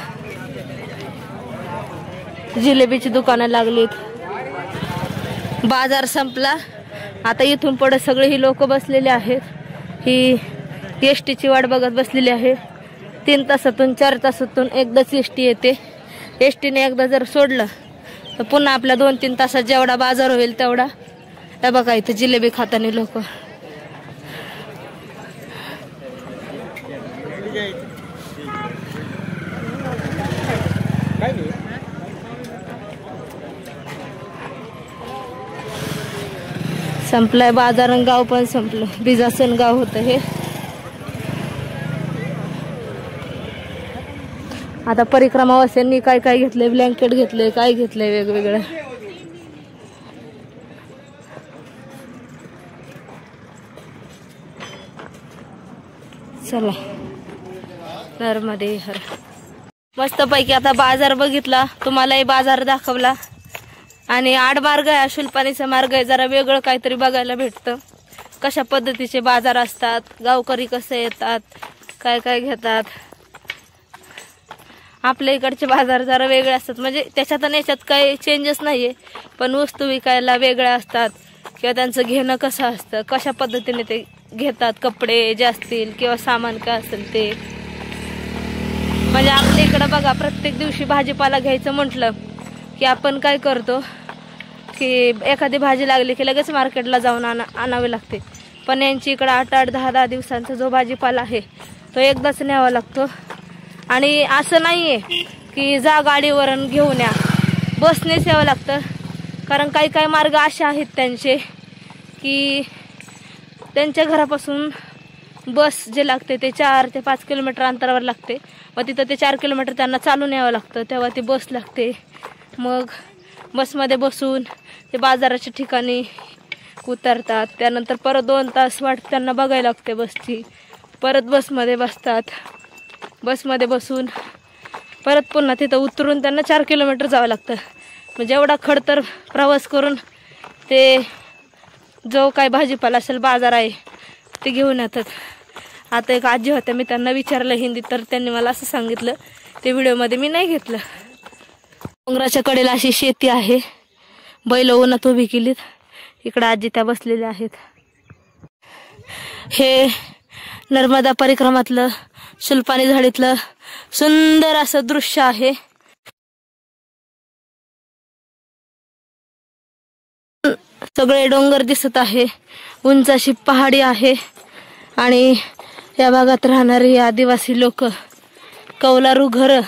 जिलेबीची दुकानं लागलीत. बाजार संपला. आता इथून पुढे सगळे ही लोक बसलेले आहेत. ही एसटीची वाट बघत बसलेली आहे. 3 तासातून 4 तासातून एकदाच एसटी येते. एसटीने एकदा जर सोडलं तर पुन्हा आपल्या 2-3 तासात जेवढा बाजार होईल तेवढा. हे बघा इथं जिलेबी खाताना लोक. संपलाय बाजार. गाव पण संपलं. बिजासन गाव होतं हे. आता परिक्रमावाल्यांनी काय काय घेतलंय, ब्लँकेट घेतलंय, काय घेतलंय वेगवेगळं. चला, नर्मदे हर. मस्त पैकी आता बाजार बघितला, तुम्हालाही बाजार दाखवला. आणि आडमार्ग आहे, शुलपाणीचा मार्ग आहे. जरा वेगळं काहीतरी बघायला भेटतं. कशा पद्धतीचे बाजार असतात, गावकरी कसे येतात, काय काय घेतात. आपल्या इकडचे बाजार जरा वेगळे असतात. म्हणजे त्याच्यात आणि याच्यात काही चेंजेस नाहीये, पण वस्तू विकायला वेगळ्या असतात किंवा त्यांचं घेणं कसं असतं, कशा पद्धतीने ते घेतात, कपडे जे असतील किंवा सामान काय असेल ते. म्हणजे आपल्या इकडं बघा, प्रत्येक दिवशी भाजीपाला घ्यायचं म्हटलं की आपण काय करतो की एखादी भाजी लागली की लगेच मार्केटला जाऊन आणावे लागते. पण यांची इकडं 8-8, 10-10 दिवसांचा जो भाजीपाला आहे तो एकदाच न्यावा लागतो. आणि असं नाहीये की जा गाडीवरून घेऊन या, बसनेच यावं लागतं. कारण काही काही मार्ग असे आहेत त्यांचे की त्यांच्या घरापासून बस जे लागते ते 4 ते 5 किलोमीटर अंतरावर लागते. मग तिथं ते 4 किलोमीटर त्यांना चालून यावं लागतं, तेव्हा ती बस लागते. मग बसमध्ये बसून ते बाजाराच्या ठिकाणी उतरतात. त्यानंतर परत 2 तास वाट त्यांना बघायला लागते बसची. परत बसमध्ये बसतात. बसमध्ये बसून परत पुन्हा तिथं उतरून त्यांना 4 किलोमीटर जावं लागतं. म्हणजे एवढा खडतर प्रवास करून ते जो काय भाजीपाला असेल, बाजार आहे, ते घेऊन येतात. आता एक आजी होत्या, मी त्यांना विचारलं हिंदीत, तर त्यांनी मला असं सांगितलं, ते व्हिडिओमध्ये मी नाही घेतलं. डोंगराच्या कडेला अशी शेती आहे. बैल उन्हात उभी केलीत. इकडं आजी त्या बसलेल्या आहेत. हे नर्मदा परिक्रमातलं, शुलपाणी झाडीतलं सुंदर असं दृश्य आहे. सगळे डोंगर दिसत आहे. उंच अशी पहाडी आहे. आणि या भागात राहणारी आदिवासी लोक, कौलारू घर.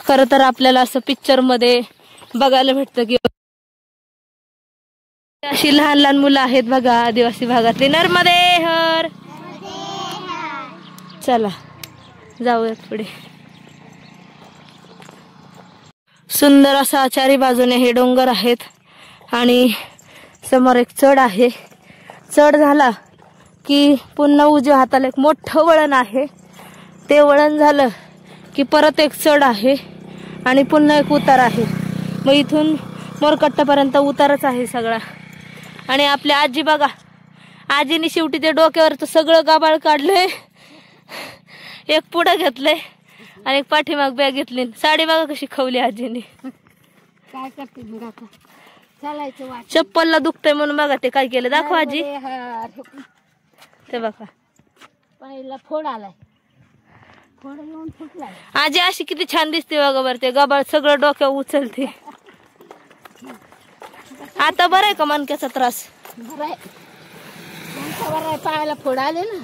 खरं तर आपल्याला असं पिक्चर मध्ये बघायला भेटतं की अशी लहान लहान मुलं आहेत बघा आदिवासी भागातली. नर्मदे हर. चला जाऊयात पुढे. सुंदर असा चारी बाजूने हे डोंगर आहेत. आणि समोर एक चढ आहे. चढ झाला की पुन्हा उजव्या हाताला एक मोठं वळण आहे. ते वळण झालं की परत एक चढ आहे आणि पुन्हा एक उतार आहे. मग इथून मोरकट्टापर्यंत उतारच आहे सगळा. आणि आपल्या आजी बघा, आजीने शेवटी ते डोक्यावरचं सगळं गाबाळ काढलंय. एक पुढं घेतलंय आणि एक पाठीमाग बॅग घेतली. साडी बघा कशी खवली आजीने. काय करते मग आता? चालायचं वाट. चप्पलला दुखतंय म्हणून बघा ते काय केलं, दाखवा आजी. ते बघा पायला फोड आलाय, फोड येऊन फुटलाय. आजी अशी किती छान दिसते बघा बरं. ते गबाळ सगळं डोक्यावर उचलते. आता बरं आहे का मणक्याचा त्रास? बरं आहे, बरं आहे. पायाला फोड आले ना,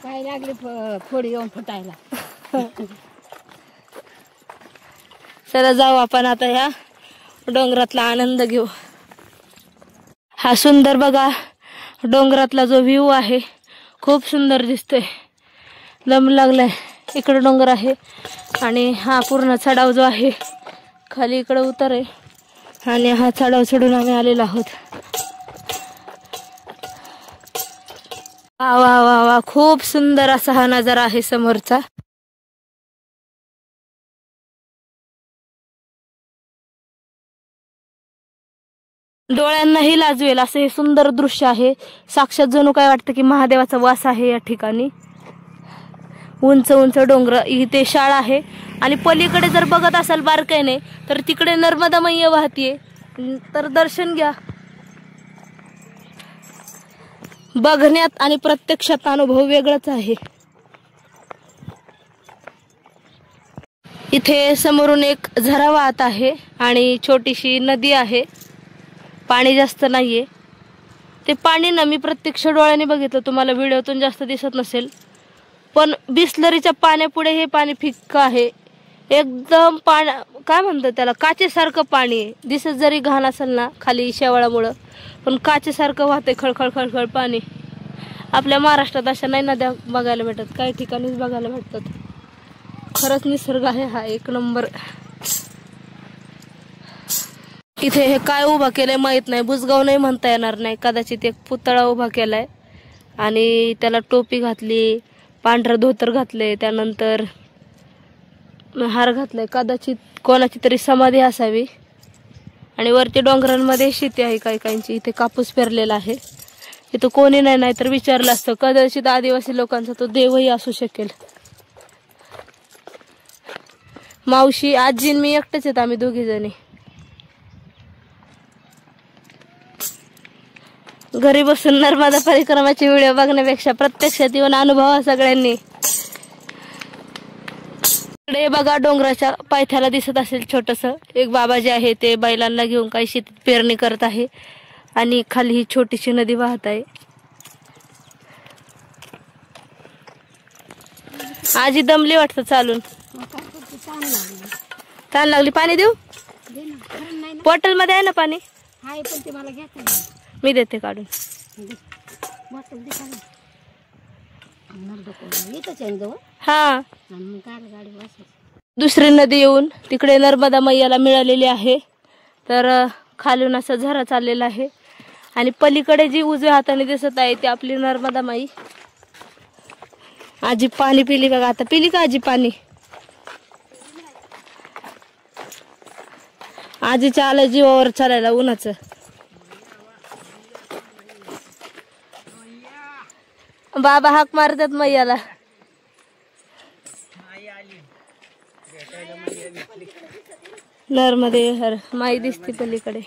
पाय लागले फोड येऊन फुटायला. चला जाऊ आपण आता ह्या डोंगरातला आनंद घेऊ. हा सुंदर बघा डोंगरातला जो व्ह्यू आहे, खूप सुंदर दिसतोय. दम लागलाय. इकडे डोंगर आहे आणि हा पूर्ण चढाव जो आहे, खाली इकडे उतार आहे आणि हा चढाव चढून आम्ही आलेलो आहोत. वा वा वा वा, खूप सुंदर असा हा नजारा आहे समोरचा. डोळ्यांनाही लाजवेल असं हे सुंदर दृश्य आहे. साक्षात जणू काय वाटतं की महादेवाचा वास आहे या ठिकाणी. उंच उंच डोंगर, इथे शाळा आहे आणि पलीकडे जर बघत असाल बारकाईने तर तिकडे नर्मदा मैया वाहतीये. तर दर्शन घ्या. बघण्यात आणि प्रत्यक्षात अनुभव वेगळाच आहे. इथे समोरून एक झरा वाहत आहे आणि छोटीशी नदी आहे. पाणी जास्त नाहीये. ते पाणी ना मी प्रत्यक्ष डोळ्याने बघितलं, तुम्हाला व्हिडिओतून जास्त दिसत नसेल, पण बिसलरीच्या पाण्यापुढे हे पाणी फिक्क आहे. एकदम काय म्हणतात त्याला, काचेसारखं पाणी आहे. दिसत जरी घाण असेल ना खाली शेवाळामुळं, पण काचेसारखं वाहते खळखळ खळखळ पाणी. आपल्या महाराष्ट्रात अशा नाही नद्या बघायला भेटत, काही ठिकाणीच बघायला भेटतात. खरंच निसर्ग आहे हा एक नंबर. इथे हे काय उभा केलंय माहित नाही, बुजगाव नाही म्हणता येणार नाही. कदाचित एक पुतळा उभा केलाय आणि त्याला टोपी घातली, पांढरं धोतर घातले, त्यानंतर हार घातलाय. कदाचित कोणाची तरी समाधी असावी. आणि वरती डोंगरांमध्ये शेती आहे काही काहींची. इथे कापूस पेरलेला आहे. इथं कोणी नाही तर विचारलं असतं. कदाचित आदिवासी लोकांचा तो देवही असू शकेल. मावशी, आजी आणि मी एकटेच आहेत, आम्ही दोघी जणी. घरी बसून नर्मदा परिक्रमाचे व्हिडिओ बघण्यापेक्षा प्रत्यक्षात येऊन अनुभवा सगळ्यांनी. इकडे बघा डोंगराच्या पायथ्याला दिसत असेल छोटस एक बाबा जे आहे ते बैलांना घेऊन काही शेतीत पेरणी करत आहे आणि खाली ही छोटीशी नदी वाहत आहे. आजी दमली वाटतं चालून. ताण लागली. पाणी देऊ? बॉटल मध्ये आहे ना पाणी? मी देते काढून. हा, दुसरी नदी येऊन तिकडे नर्मदा मैयाला मिळालेली आहे. तर खालून असा झरा चाललेला आहे आणि पलीकडे जी उजव्या हाताने दिसत आहे ती आपली नर्मदा माई. आजी पाणी पिली बघा. आता पिली का आजी पाणी? आजीच्या आलं जीवावर चालायला उन्हाचं. बाबा हाक मारतात मैयाला. नर्मदे हर माई दिसते पलीकडे.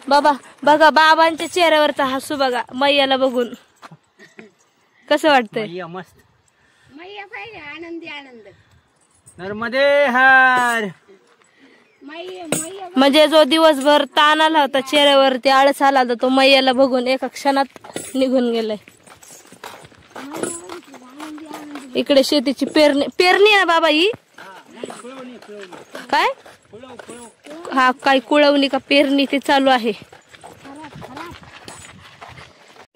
बाबा बघा, बाबांच्या चेहऱ्यावरचा हसू बघा मैयाला बघून. कसं वाटतंय? मस्त. मैया पाहिजे आनंदी आनंद. नर्मदे हर. म्हणजे जो दिवसभर ताण आला होता चेहऱ्यावरती, आळस आला होता, तो मैयाला बघून एका क्षणात निघून गेलाय. इकडे शेतीची पेरणी आहे बाबा. ही काय? हा, काय कुळवणी का पेरणी ते चालू आहे.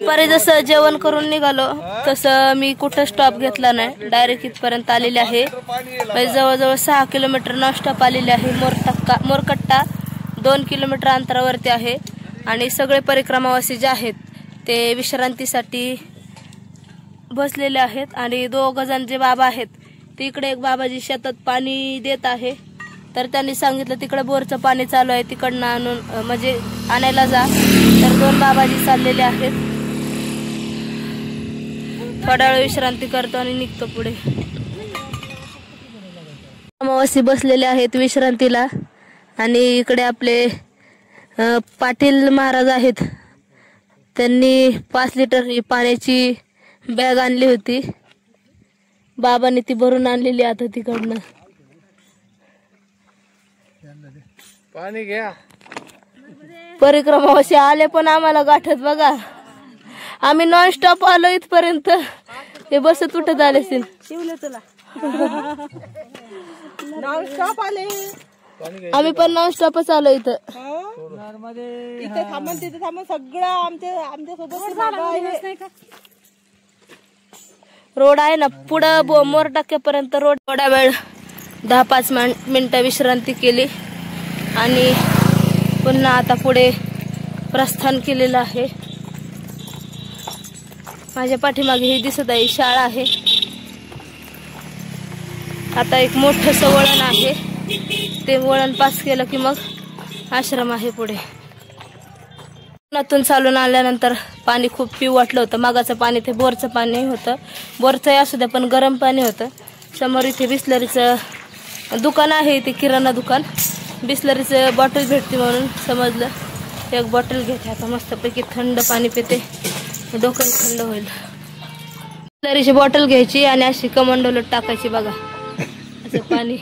दुपारी जसं जेवण करून निघालो तसं मी कुठं स्टॉप घेतला नाही, डायरेक्ट इथपर्यंत आलेले आहे. जवळजवळ 6 किलोमीटर नॉन स्टॉप आलेले आहे. मोरकट्टा 2 किलोमीटर अंतरावरती आहे आणि सगळे परिक्रमावासी जे आहेत ते विश्रांतीसाठी बसलेले आहेत. आणि 2 जण जे बाबा आहेत तिकडे एक बाबाजी शेतात पाणी देत आहे, तर त्यांनी सांगितलं तिकडे बोरचं पाणी चालू आहे, तिकडनं आणून म्हणजे आणायला जा. तर 2 बाबाजी चाललेले आहेत. थोडा वेळ विश्रांती करतो आणि निघतो पुढे. अमावासी बसलेले आहेत विश्रांतीला. आणि इकडे आपले पाटील महाराज आहेत, त्यांनी 5 लिटर पाण्याची बॅग आणली होती. बाबांनी ती भरून आणलेली आता तिकडनं. पाणी घ्या. परिक्रमावासी आले पण आम्हाला गाठत बघा. आम्ही नॉन स्टॉप आलो इथपर्यंत, ते बसत उठत आले असतील. नॉन स्टॉप आले. आम्ही पण नॉन स्टॉपच आलो इथं. इथे थांबून तिथे थांबून सगळं आमच्या सोबत रोड आहे ना पुढं मोर टाक्यापर्यंत रोड. थोडा वेळ 10-5 मिनिटं विश्रांती केली आणि पुन्हा आता पुढे प्रस्थान केलेलं आहे. माझ्या पाठीमागे ही दिसत आहे शाळा आहे. आता एक मोठं वळण आहे, ते वळण पास केलं की मग आश्रम आहे पुढे. नातून चालून आल्यानंतर पाणी खूप पिऊ वाटलं होतं. मागाचं पाणी ते बोरचं पाणी होतं. बोरचं असू द्या पण गरम पाणी होतं. समोर इथे बिस्लरीचं दुकान आहे, इथे किराणा दुकान. बिस्लरीचं बॉटल भेटते म्हणून समजलं, एक बॉटल घेते. आता मस्तपैकी थंड पाणी पिते, डोकं थंड होईल. बिस्लरीची बॉटल घ्यायची आणि अशी कमंडोलत टाकायची बघा असं पाणी.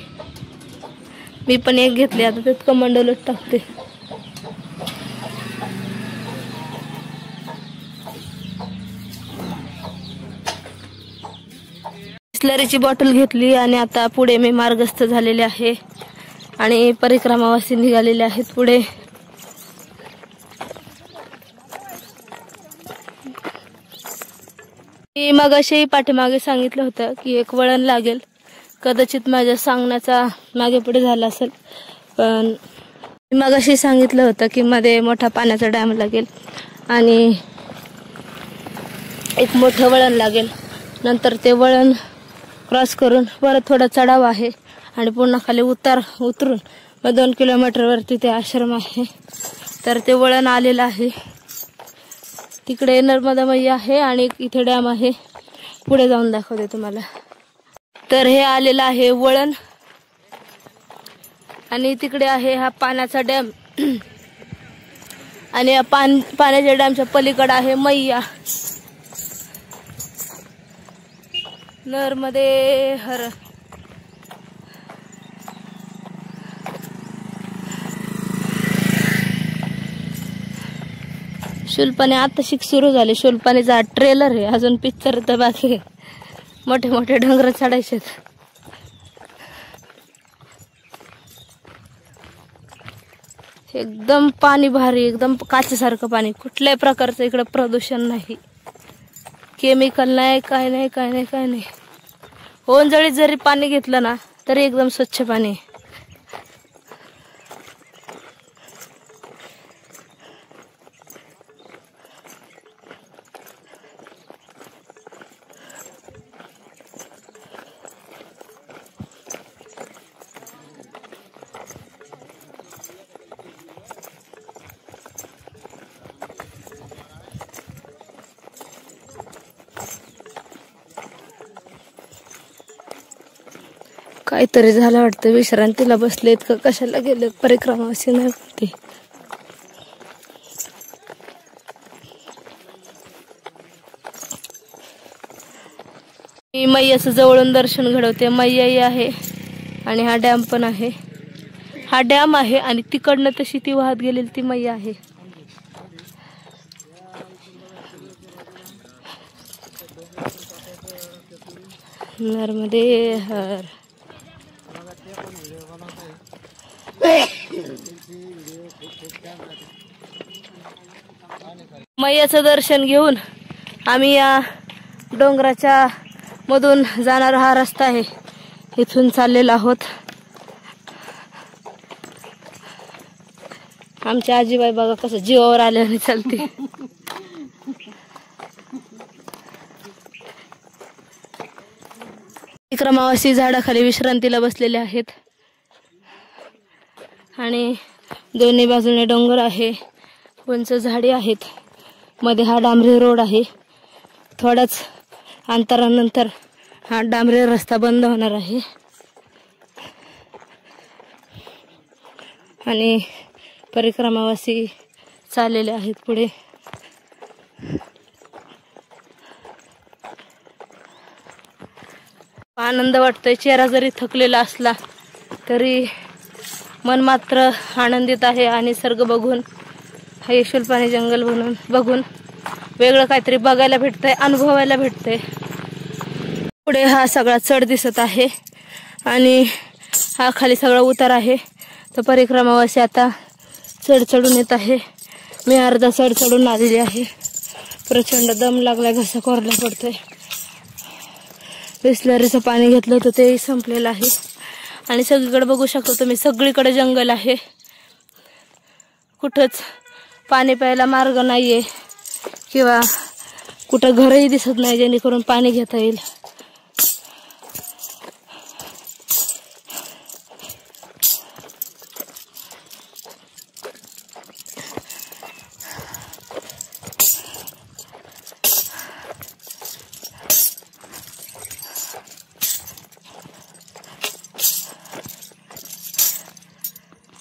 मी पण एक घेतली, आता त्यात कमंडोलत टाकते. बिस्लरीची बॉटल घेतली आणि आता पुढे मी मार्गस्थ झालेले आहे आणि परिक्रमावासी निघालेले आहेत पुढे. मी मगाशी पाठीमागे सांगितलं होतं की एक वळण लागेल. कदाचित माझ्या सांगण्याचा मागे पुढे झाला असेल, पण मगाशी सांगितलं होतं की मध्ये मोठा पाण्याचा डॅम लागेल आणि एक मोठं वळण लागेल. नंतर ते वळण क्रॉस करून परत थोडा चढाव आहे आणि पुन्हा खाली उतरून 2 किलोमीटरवरती ते आश्रम आहे. तर ते वळण आलेलं आहे. तिकडे नर्मदा मैया आहे आणि इथे डॅम आहे. पुढे जाऊन दाखवते तुम्हाला. तर हे आलेलं आहे वळण आणि तिकडे आहे हा पाण्याचा डॅम आणि या पाण्याच्या डॅमच्या पलीकडे आहे मैया. नर्मदे हर. शुल्पाने आता सुरू झाले. शुल्पानेचा ट्रेलर आहे, अजून पिक्चर तर बाकी आहे. मोठे मोठे डोंगर चढायचे. एकदम पाणी भारी, एकदम काचेसारखं पाणी. कुठल्याही प्रकारचं इकडं प्रदूषण नाही, केमिकल नाही, काय नाही काय नाही काय नाही. ओंजळीत जरी पाणी घेतलं ना तरी एकदम स्वच्छ पाणी. काहीतरी झालं वाटतं. विश्रांतीला बसलेत का कशाला गेले परिक्रमावासी नाही होती. मी मैयाचं जवळून दर्शन घडवते. मैयाही आहे आणि हा डॅम पण आहे. हा डॅम आहे आणि तिकडनं तशी ती वाहत गेलेली ती मैया आहे. नर्मदे हर. मैयाचं दर्शन घेऊन आम्ही या डोंगराच्या मधून जाणारा हा रस्ता आहे, इथून चाललेलो आहोत. आमच्या आजीबाई बघा कसं जीवावर आल्याने चालते. परिक्रमावासी झाडाखाली विश्रांतीला बसलेले आहेत आणि दोन्ही बाजूने डोंगर आहे, उंच झाडी आहेत, मध्ये हा डांबरी रोड आहे. थोड्याच अंतरानंतर हा डांबरी रस्ता बंद होणार आहे आणि परिक्रमावासी चाललेले आहेत पुढे. आनंद वाटतोय. चेहरा जरी थकलेला असला तरी मन मात्र आनंदित आहे आणि निसर्ग बघून, हे शुलपाणी जंगल बघून वेगळं काहीतरी बघायला भेटतंय, अनुभवायला भेटतंय. पुढे हा सगळा चढ दिसत आहे आणि हा खाली सगळा उतार आहे. तर परिक्रमावासी आता चढून येत आहे. मी अर्धा चढून आलेली आहे. प्रचंड दम लागलाय, घसा कोरडा पडतोय. बिस्लरीचं पाणी घेतलं होतं तेही संपलेलं आहे आणि सगळीकडे बघू शकतो तुम्ही, सगळीकडे जंगल आहे. कुठंच पाणी प्यायला मार्ग नाहीये किंवा कुठं घरही दिसत नाही जेणेकरून पाणी घेता येईल.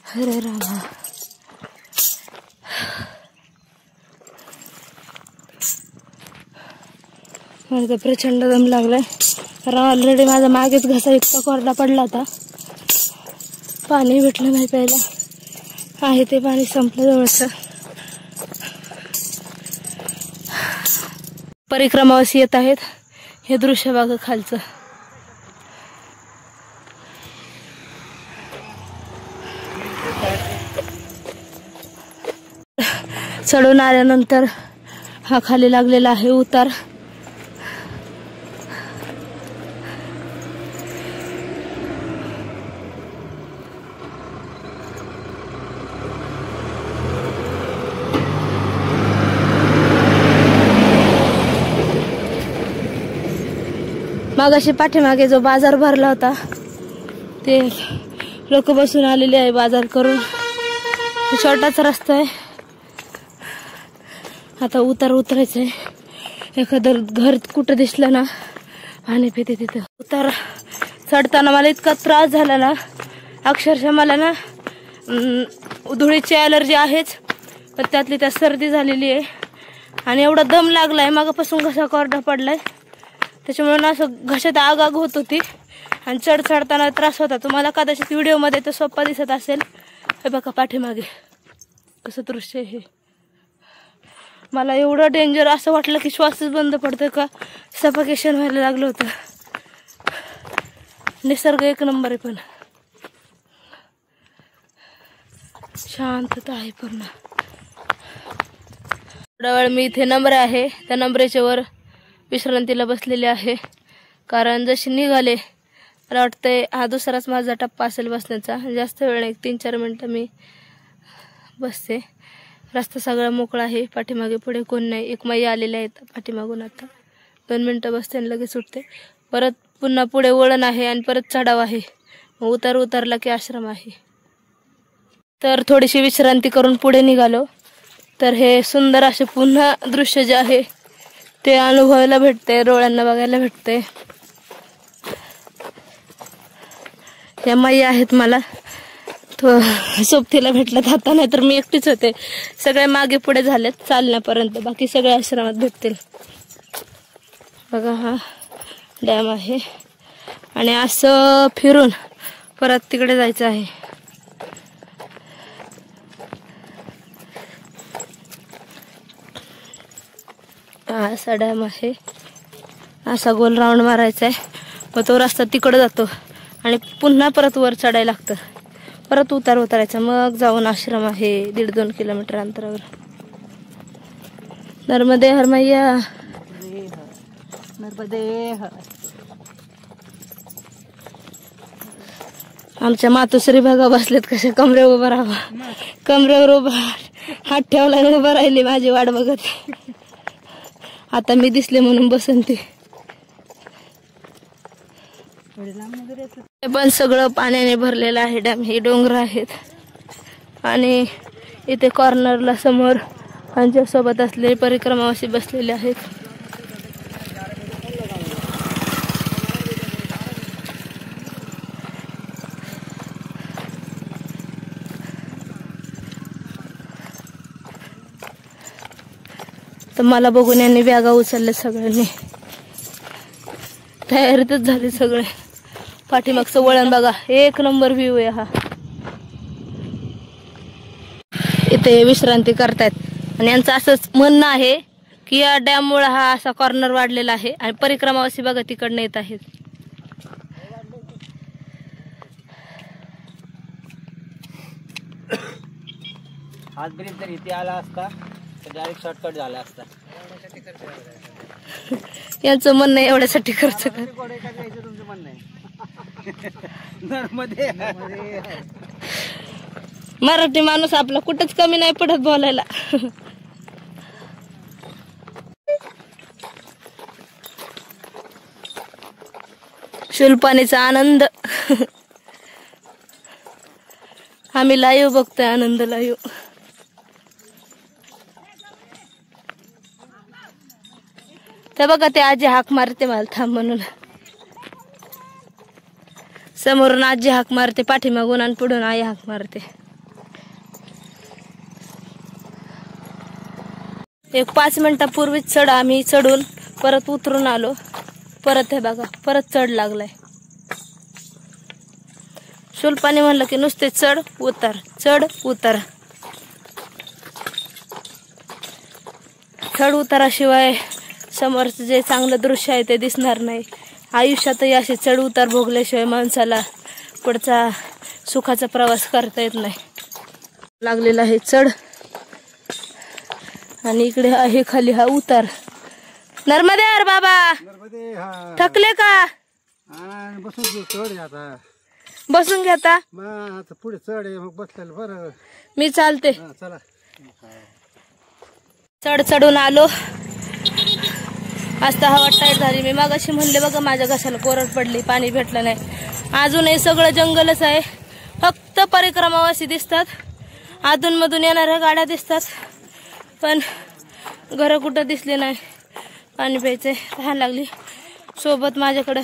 हरे रामा. मला तर प्रचंड दम लागलाय, कारण ऑलरेडी माझा मागेच घसा इतका कोरडा पडला होता. पाणी भेटलं नाही प्यायला, आहे ते पाणी संपलं जवळचं. परिक्रमावासी येत आहेत. हे दृश्य बघा खालचं. चढून आल्यानंतर हा खाली लागलेला आहे उतार. मागाशी पाठीमागे जो बाजार भरला होता ते लोक बसून आलेले आहे बाजार करून. छोटाच रस्ता आहे. आता उतरायचंय. एखादं घर कुठं दिसलं ना पाणी पिते तिथं. उतार चढताना मला इतका त्रास झाला ना, अक्षरशः मला ना धुळीची ॲलर्जी आहेच, पण त्यातली त्यात सर्दी झालेली आहे आणि एवढा दम लागलाय, मागापासून घसा कोरडा पडलाय. त्याच्यामुळे ना असं घशात आग होत होती आणि चढताना त्रास होता. तुम्हाला कदाचित व्हिडिओमध्ये तर सोपा दिसत असेल. हे बघा पाठीमागे कसं दृश्य आहे. मला एवढं डेंजर असं वाटलं की श्वासच बंद पडतोय का, सफोकेशन व्हायला लागलं होतं. निसर्ग एक नंबर आहे, पण शांतता आहे पूर्ण. थोडा वेळ मी इथे नंबर आहे, त्या नंबरेच्या वर विश्रांतीला बसलेले आहे. कारण जशी निघाले मला वाटतंय हा दुसराच माझा टप्पा असेल बसण्याचा. जास्त वेळ नाही, 3-4 मिनटं मी बसते. रस्ता सगळा मोकळा आहे, पाठीमागे पुढे कोण नाही. एक माई आलेले आहेत पाठीमागून. आता 2 मिनटं बसते आणि लगेच सुटते. परत पुन्हा पुढे वळण आहे आणि परत चढाव आहे. मग उतरला की आश्रम आहे. तर थोडीशी विश्रांती करून पुढे निघालो तर हे सुंदर असे पुन्हा दृश्य जे आहे ते अनुभवायला भेटते, डोळ्यांना बघायला भेटते. या माई आहेत मला तो सोबतीला भेटला आता, नाही तर मी एकटीच होते. सगळे मागे पुढे झालेत चालण्यापर्यंत, बाकी सगळे आश्रमात भेटतील. बघा हा डॅम आहे आणि असं फिरून परत तिकडे जायचं आहे. हा असा डॅम आहे. असा गोल राऊंड मारायचा आहे. मग तो रस्ता तिकडे जातो आणि पुन्हा परत वर चढायला लागतं. परत उतरायचा, मग जाऊन आश्रम आहे 1.5-2 किलोमीटर अंतरावर. नर्मदे हर मैया, नर्मदे हर. आमच्या मातोश्री बघा बसलेत कशा कमरेवर उभं राहावा. कमरेवर उभा हात ठेवला उभं राहिली माझी वाट बघत. आता मी दिसले म्हणून बसन ती. हे पण सगळं पाण्याने भरलेलं आहे डॅम. हे डोंगर आहेत आणि इथे कॉर्नरला समोर आमच्यासोबत असलेले परिक्रमावासी बसलेले आहेत. तर मला बघून यांनी बॅगा उचलल्या सगळ्यांनी. तयारीतच झाले सगळे. पाठीमागचं वळण बघा, एक नंबर व्ह्यू आहे हा. इथे विश्रांती करतायत आणि यांचं असंच म्हणणं आहे की या डॅम मुळे हा असा कॉर्नर वाढलेला आहे आणि परिक्रमावासी बघा तिकडनं येत आहेत. हात ब्रिज जर इथे आला असता तर डायरेक्ट शॉर्टकट झाला असता. यांचं म्हणणं एवढ्यासाठी खर्च कर. तुमचं म्हणणं आहे नर्मदे. मराठी माणूस आपला कुठंच कमी नाही पडत बोलायला. शुलपाणीचा आनंद. आम्ही लाईव्ह बघतोय, आनंद लाईव्ह. ते बघा ते आजी हाक मारते मला थांब म्हणून. समोरून आजी हाक मारते, पाठीमागून आणि पुढून आई हाक मारते. एक 5 मिनिटापूर्वीच चढ आम्ही चढून परत उतरून आलो. परत हे बघा परत चढ लागलाय. शुल्पाने म्हणलं की नुसते चढ उतर चढ उतर. चढ उताराशिवाय समोरचं जे चांगलं दृश्य आहे ते दिसणार नाही. आयुष्यातही असे चढ उतार भोगल्याशिवाय माणसाला पुढचा सुखाचा प्रवास करता येत नाही. लागलेला आहे चढ आणि इकडे आहे खाली हा उतार. नर्मदे यार बाबा, थकले का? बसून घेता पुढे चढ मग बसलेलं बरं. मी चालते. चला चढ चढून आलो. आता हवा टाईट झाली. मी मागाशी म्हणले बघा माझ्या घशाला कोरड पडली, पाणी भेटलं नाही. अजूनही सगळं जंगलच आहे. फक्त परिक्रमावासी दिसतात, अधूनमधून येणाऱ्या गाड्या दिसतात, पण घरं कुठं दिसले नाही. पाणी प्यायचंय, तहान लागली. सोबत माझ्याकडं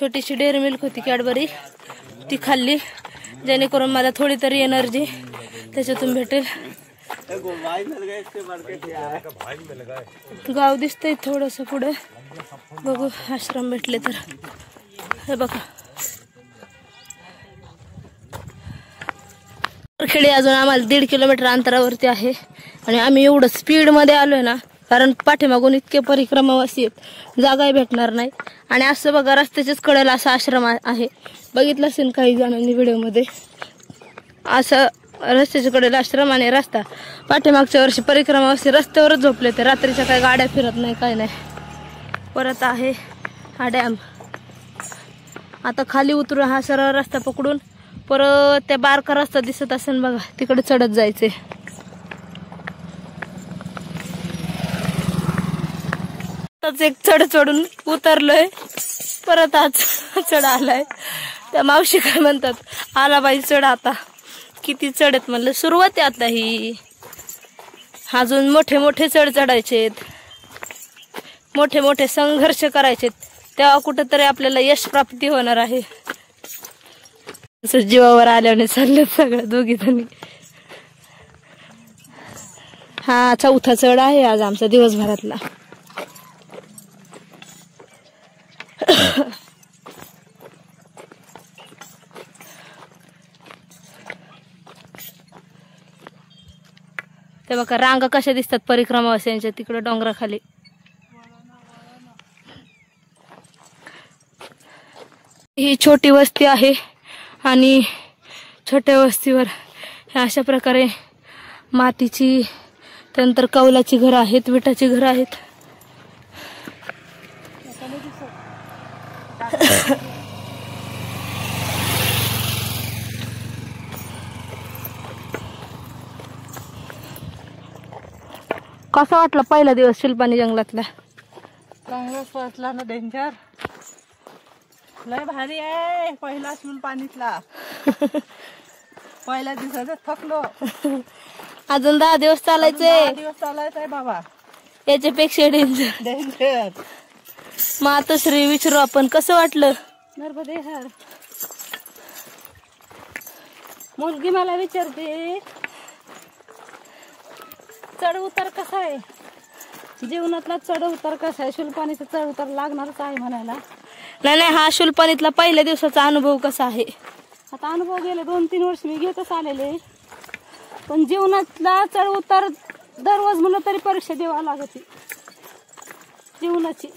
छोटीशी डेअरी मिल्क होती कॅडबरी, ती खाल्ली जेणेकरून मला थोडी तरी एनर्जी त्याच्यातून भेटेल. गाव दिसतंय थोडस पुढे, बघू आश्रम भेटले तर. हे बघा खेडे अजून आम्हाला 1.5 किलोमीटर अंतरावरती आहे आणि आम्ही एवढं स्पीड मध्ये आलोय ना, कारण पाठीमागून इतके परिक्रमावासी आहेत, जागाही भेटणार नाही. आणि असं बघा रस्त्याच्याच कडेला असा आश्रम आहे, बघितलं असेल काही जणांनी व्हिडिओमध्ये. असं रस्त्याच्या कडेला आश्रम आणि रस्ता. पाठीमागच्या वर्षी परिक्रमावासी रस्त्यावरच झोपले ते. रात्रीच्या काही गाड्या फिरत नाही, काय नाही. परत आहे हा डॅम. आता खाली उतरून हा सरळ रस्ता पकडून परत त्या बारका रस्ता दिसत असेल बघा, तिकडे चढत जायचे. एक चढ चढून उतरलोय, परत आज चढ आलाय. त्या मावशी काय म्हणतात, आला बाई चढ आता. किती चढत म्हणलं, सुरुवात आहे आता ही. अजून मोठे मोठे चढ चढायचेत, मोठे मोठे संघर्ष करायचेत, तेव्हा कुठंतरी आपल्याला यश प्राप्ती होणार आहे. जीवावर आल्याने चालले सगळं दोघी जणी. हा 4था चढ आहे आज आमचा दिवसभरातला. ते बघा रांगा कशा दिसतात परिक्रमावासियांच्या तिकडे डोंगराखाली. ही छोटी वस्ती आहे आणि छोट्या वस्तीवर अशा प्रकारे मातीची, त्यानंतर कौलाची घरं आहेत, विटाची घरं आहेत. कसा वाटला पहिला दिवस शिल्पानी जंगलातला? चांगलाच वाटला ना, डेंजर. लय भारी आहे पहिला शूल पाणीतला. पहिल्या दिवसाच थकलो. अजून 10 दिवस चालायचे. 10 दिवस चालायचंय बाबा. याच्यापेक्षा डेंजर. मातोश्री विचारू आपण कसं वाटलं. नर्मदे हर. मुलगी मला विचारते चढ उतार कसा आहे जीवनातला. चढ उतार कसा आहे. शूलपाणीचा चढ उतार लागणारच आहे म्हणायला. नाही हा शूलपाणीतला पहिल्या दिवसाचा अनुभव कसा आहे. आता अनुभव गेले 2-3 वर्ष मी घेतच आलेले. पण जीवनातला चढ उतार दररोज म्हणलं तरी परीक्षा द्यावा लागते जीवनाची.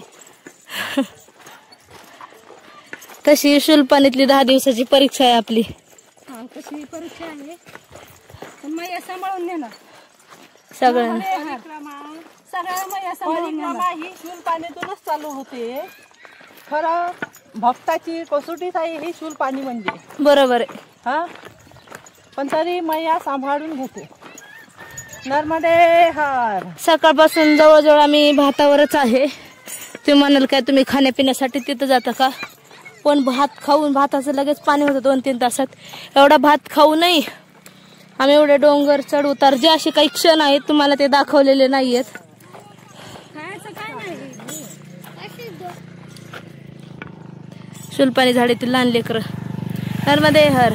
तशी शूलपाणीतली 10 दिवसाची परीक्षा आहे आपली. तशी परीक्षा आहे. पण मैया सांभाळून नेणार सगळ्यांना. सगळ्या मैया सांभाळून नेणार. ही शूलपाणीतूनच चालू होते. खरं भक्ताची कसोटीच आहे ही शूलपाणी म्हणजे. बरोबर आहे. हा पण तरी मैया सांभाळून घेते. नर्मदे हर. सकाळपासून जवळजवळ आम्ही भातावरच आहे. तुम्ही म्हणाल काय तुम्ही खाण्यापिण्यासाठी तिथं जाता का. पण भात खाऊन भाताचं लगेच पाणी होतं 2-3 तासात. एवढा भात खाऊ नाही आम्ही एवढे डोंगर चढ उतार जे असे काही क्षण आहेत तुम्हाला ते दाखवलेले नाहीयेत. शूलपाणी झाडीतील लहान लेकर. नर्मदे हर.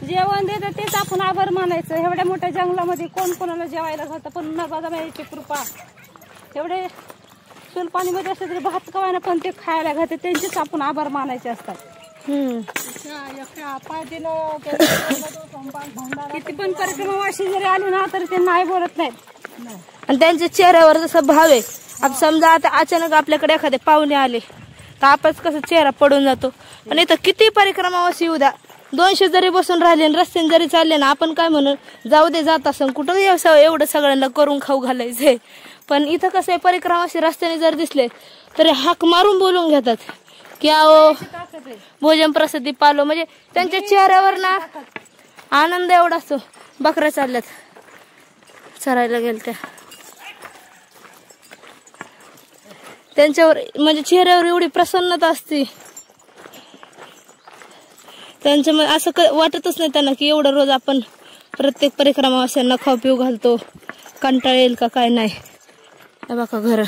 जेवण देतं तेच आपण आभार मानायचं. एवढ्या मोठ्या जंगलामध्ये कोण कोणाला जेवायला घालतं. पण नर्मदा माईची कृपा. एवढे शूलपाणीमध्ये असले तरी भात कवायना पण ते खायला घालते. त्यांचेच आपण आभार मानायचे असतात. किती पण परिक्रमावासी जरी आले ना तरी ते नाही बोलत नाहीत. आणि त्यांच्या चेहऱ्यावर जसं भाव आहे. आता समजा आता अचानक आपल्याकडे एखादे पाहुणे आले तर आपणच कसं चेहरा पडून जातो. आणि इथं किती परिक्रमावासी येऊ द्या 200 जरी बसून राहिले रस्त्याने जरी चालले ना आपण काय म्हणून जाऊ दे जात असं कुठं एवढं सगळ्यांना करून खाऊ घालायचंय. पण इथं कसं आहे परिक्रमावासी रस्त्याने जर दिसले तरी हाक मारून बोलून घेतात की आओ भोजन प्रसिद्धी पालो. म्हणजे त्यांच्या चेहऱ्यावर ना आनंद एवढा असतो. बकऱ्या चालल्यात चरायला गेल त्यांच्यावर म्हणजे चेहऱ्यावर एवढी प्रसन्नता असते. त्यांच्या असं वाटतच नाही त्यांना की एवढं रोज आपण प्रत्येक परिक्रमावास्यांना खाऊ पिऊ घालतो कंटाळ येईल का काय नाही. बघा घर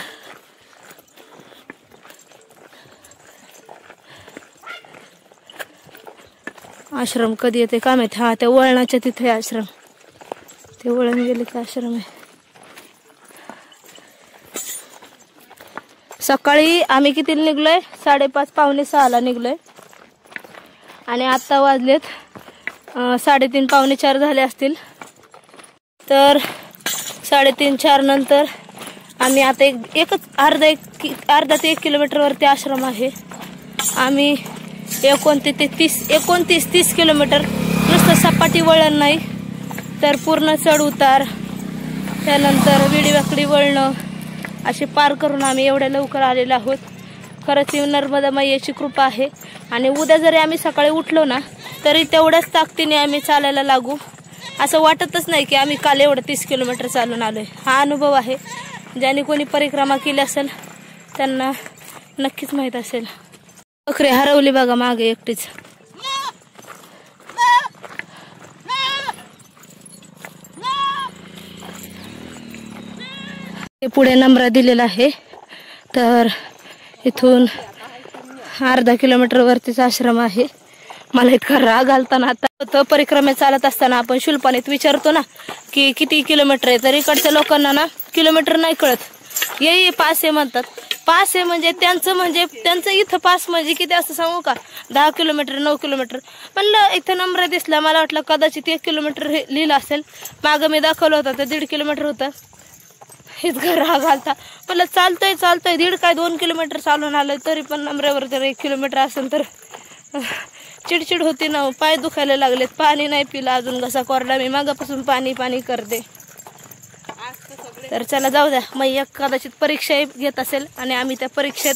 आश्रम कधी येते काय माहिती. हा त्या वळणाच्या तिथे आश्रम. ते वळण गेले की आश्रम आहे. सकाळी आम्ही किती निघलोय 5:30 पावणे 6ला निघलोय. आणि आता वाजलेत 3:30 पावणे 4 झाले असतील. तर 3:30-4 नंतर आम्ही आता एकच अर्धा ते 1 किलोमीटरवरती आश्रम आहे. आम्ही 29-30 किलोमीटर नुसतं सपाटी वळण नाही तर पूर्ण चढ उतार त्यानंतर विडीवाकडी वळणं असे पार करून आम्ही एवढ्या लवकर आलेलो आहोत. खरंच नर्मदा मैयाची कृपा आहे. आणि उद्या जरी आम्ही सकाळी उठलो ना तरी तेवढ्याच ताकदीने आम्ही चालायला लागू. असं वाटतच नाही की आम्ही काल एवढं 30 किलोमीटर चालून आलोय. हा अनुभव आहे. ज्यांनी कोणी परिक्रमा केली असेल त्यांना नक्कीच माहित असेल. बकरी हरवली बघा मागे एकटीच. पुढे नंबरा दिलेला आहे. तर इथून अर्धा किलोमीटर वरतीच आश्रम आहे. मला इतका राग आलताना आता परिक्रमे चालत असताना आपण शूलपाणीत विचारतो ना की किती किलोमीटर आहे तर इकडच्या लोकांना ना किलोमीटर नाही कळत. ये पास आहे म्हणतात. पास आहे म्हणजे त्यांचं इथं पास म्हणजे किती असं सांगू का 10 किलोमीटर 9 किलोमीटर. म्हणलं इथं नंबर दिसला मला वाटलं कदाचित 1 किलोमीटर लिहिलं असेल. मागं मी दाखवलं होतं तर 1.5 किलोमीटर होतं. इतका राग आलता. म्हणलं चालतोय 1.5 काय 2 किलोमीटर चालून आलं तरी पण नंबरावर जर 1 किलोमीटर असेल तर चिडचिड होती ना. पाय दुखायला लागलेत. पाणी नाही पिलं अजून घसा कोरडा. मी मागापासून पाणी करते. तर चला जाऊ द्या. मैया कदाचित परीक्षा घेत असेल आणि आम्ही त्या परीक्षेत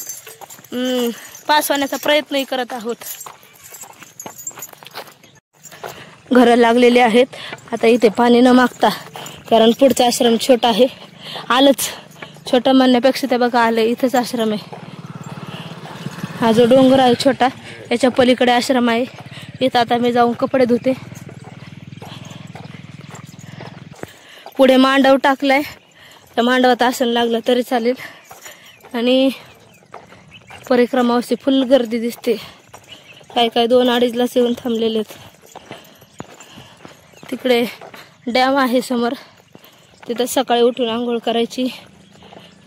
पास होण्याचा प्रयत्नही करत आहोत. घरं लागलेली आहेत. आता इथे पाणी न मागता कारण पुढचा आश्रम छोटा आहे. आलंच छोटा म्हणण्यापेक्षा ते बघा आलं इथंच आश्रम आहे. हा जो डोंगर आहे छोटा, याच्या पलीकडे आश्रम आहे. इथं आता मी जाऊन कपडे धुते. पुढे मांडव टाकलाय, त्या मांडवात आसन लागलं तरी चालेल. आणि परिक्रमावरती फुल गर्दी दिसते. काय काय 2-2:30लाच येऊन थांबलेले आहेत. तिकडे डॅम आहे समोर, तिथं सकाळी उठून आंघोळ करायची,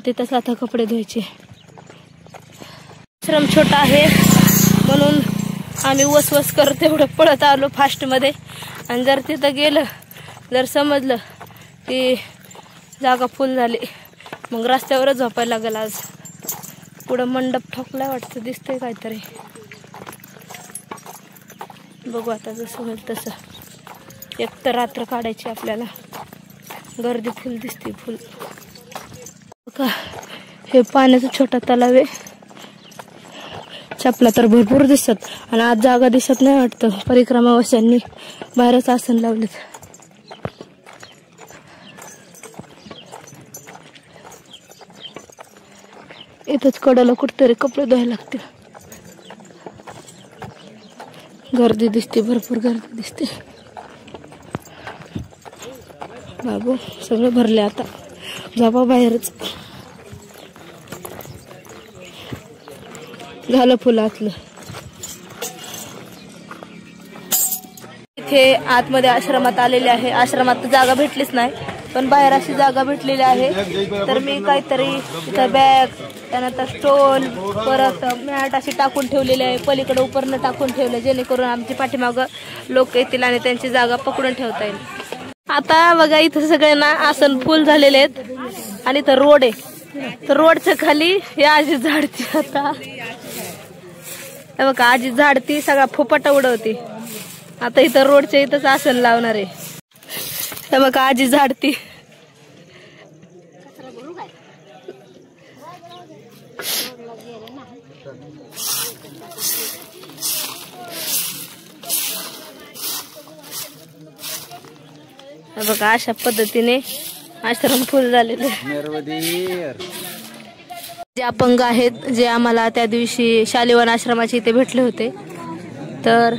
तिथंच आता कपडे धुवायचे. आश्रम छोटा आहे म्हणून आम्ही वसवस करत एवढं पळत आलो फास्टमध्ये. आणि जर तिथं गेलं, जर समजलं की जागा फुल झाली, मग रस्त्यावरच झोपायला लागेल. आज पुढं मंडप ठोकलाय वाटतं, दिसतंय काहीतरी. बघू आता जसं होईल तसं. एक तर रात्र काढायची आपल्याला. गर्दी फुल दिसते, फुल. का हे पाण्याचा छोटा तलाव आहे. चपला तर भरपूर दिसत आणि आज जागा दिसत नाही वाटतं. परिक्रमावाशांनी बाहेरच आसन लावलेत. इथंच कडेला कुठतरी कपडे धुवायला लागतील. गर्दी दिसते, भरपूर गर्दी दिसते. बाबू सगळं भरले. आता जाबा बाहेरच. झालं फुलातलं. इथे आतमध्ये आश्रमात आलेले आहे. आश्रमात जागा भेटलीच नाही, पण बाहेर अशी जागा भेटलेली आहे. तर मी काहीतरी इथं बॅग, त्यानंतर स्टोल, परत मॅट अशी टाकून ठेवलेली आहे. पलीकडे उपरनं टाकून ठेवलं, जेणेकरून आमची पाठीमागं लोक येतील आणि त्यांची जागा पकडून ठेवता येईल. आता बघा इथं सगळ्यांना आसन फुल झालेले आहेत आणि इथं रोड आहे. तर रोडच्या खाली हे आजी झाडती. आता बघा आजी झाडती, सगळा फुपाटा उडवती. आता इथं रोडच्या इथंच आसन लावणार आहे. हे बघा आजी झाडती. बघा अशा पद्धतीने आश्रम फुल झालेले. जे अपंग आहेत, जे आम्हाला त्या दिवशी शालिवान आश्रमाचे इथे भेटले होते, तर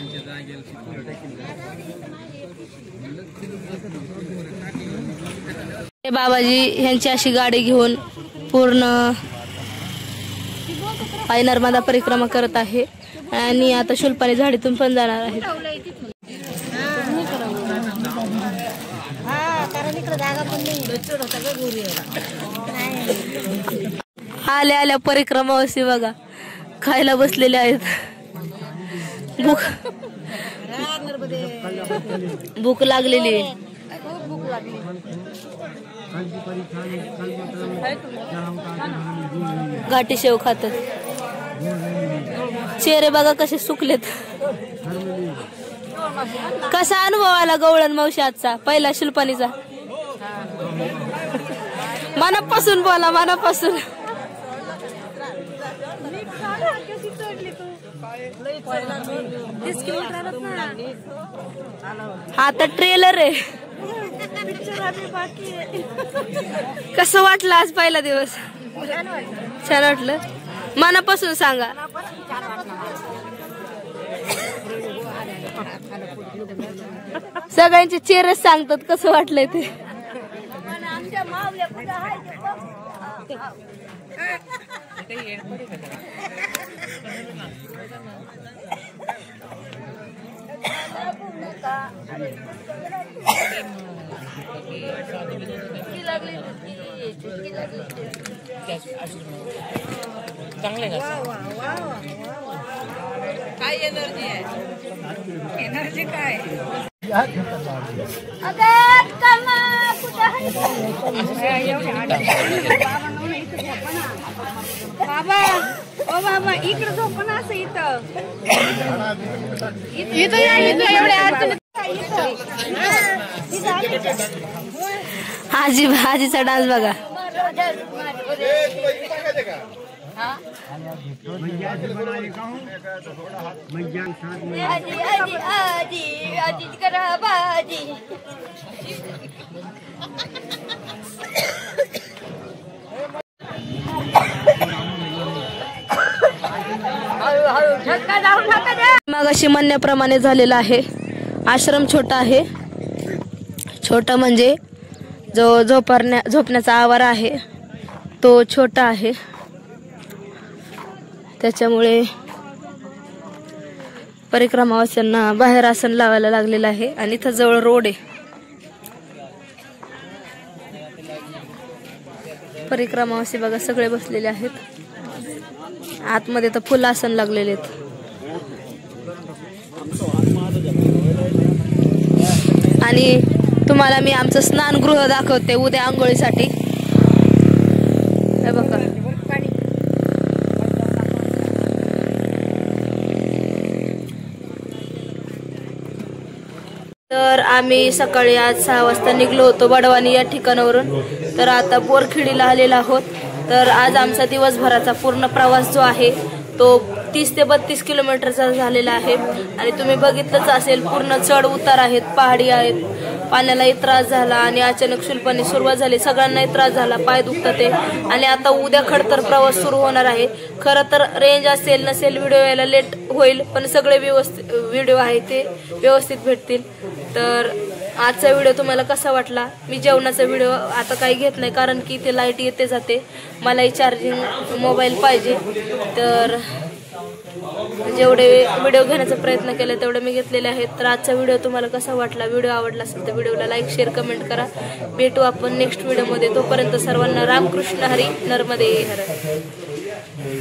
बाबाजी यांची अशी गाडी घेऊन पूर्ण पायी नर्मदा परिक्रमा करत आहे. आणि आता शुल्पानी झाडीतून पण जाणार आहेत. आल्या आल्या परिक्रमावशी बघा खायला बसलेले आहेत. भूक लागलेली आहे. घाटी शेव खातात. चेहरे बघा कसे सुकलेत. कसा अनुभव आला गवळण मावशी आजचा, पहिला शिल्पानीचा? मनापासून बोला, मनापासून. हा तर ट्रेलर आहे. कसं वाटलं आज पहिला दिवस? छान वाटलं. मनापासून सांगा. सगळ्यांचे चेहरे सांगतात कसं वाटलंय ते. काय एनर्जी आहे? एनर्जी काय? बाबा, ओ बाबा इकडे झोपणं असं इथं आजी, आजीचा डान्स बघा. आजी करा बाजी. मगाशी म्हणण्याप्रमाणे झालेला आहे. आश्रम छोटा आहे. छोटा म्हणजे जो झोपण्याचा आवारा आहे तो छोटा आहे. त्याच्यामुळे परिक्रमावाल्यांना बाहेर आसन लावायला लागलेलं आहे. आणि इथं जवळ रोड आहे. परिक्रमावासी बघा सगळे बसलेले आहेत. आतमध्ये तर फुल आसन लागलेले आहेत. आणि तुम्हाला मी आमचं स्नानगृह दाखवते उद्या आंघोळीसाठी. हे बघा तर आम्ही सकाळी आज 6 वाजता निघलो होतो बडवानी या ठिकाणावरून. तर आता बोरखेडीला आलेलो आहोत. तर आज आमचा दिवसभराचा पूर्ण प्रवास जो आहे तो 30 ते 32 किलोमीटरचा झालेला आहे. आणि तुम्ही बघितलंच असेल पूर्ण चढ उतार आहेत, पहाडी आहेत. पाण्यालाही त्रास झाला आणि अचानक शुल्पाने सुरुवात झाली. सगळ्यांनाही त्रास झाला, पाय दुखतात आहे. आणि आता उद्या खडतर प्रवास सुरू होणार आहे. खरं तर रेंज असेल नसेल व्हिडिओ यायला लेट होईल, पण सगळे व्यवस्थित व्हिडिओ आहे ते व्यवस्थित भेटतील. तर आजचा व्हिडिओ तुम्हाला कसा वाटला? मी जेवणाचा व्हिडिओ आता काही घेत नाही कारण की ते लाईट येते जाते. मलाही चार्जिंग मोबाईल पाहिजे. तर जेवढे व्हिडिओ घेण्याचा प्रयत्न केला तेवढे मी घेतलेले आहेत. तर आजचा व्हिडिओ तुम्हाला कसा वाटला? व्हिडिओ आवडला असेल तर व्हिडिओला लाईक शेअर कमेंट करा. भेटू आपण नेक्स्ट व्हिडिओमध्ये. तोपर्यंत सर्वांना रामकृष्ण हरी. नर्मदे हर.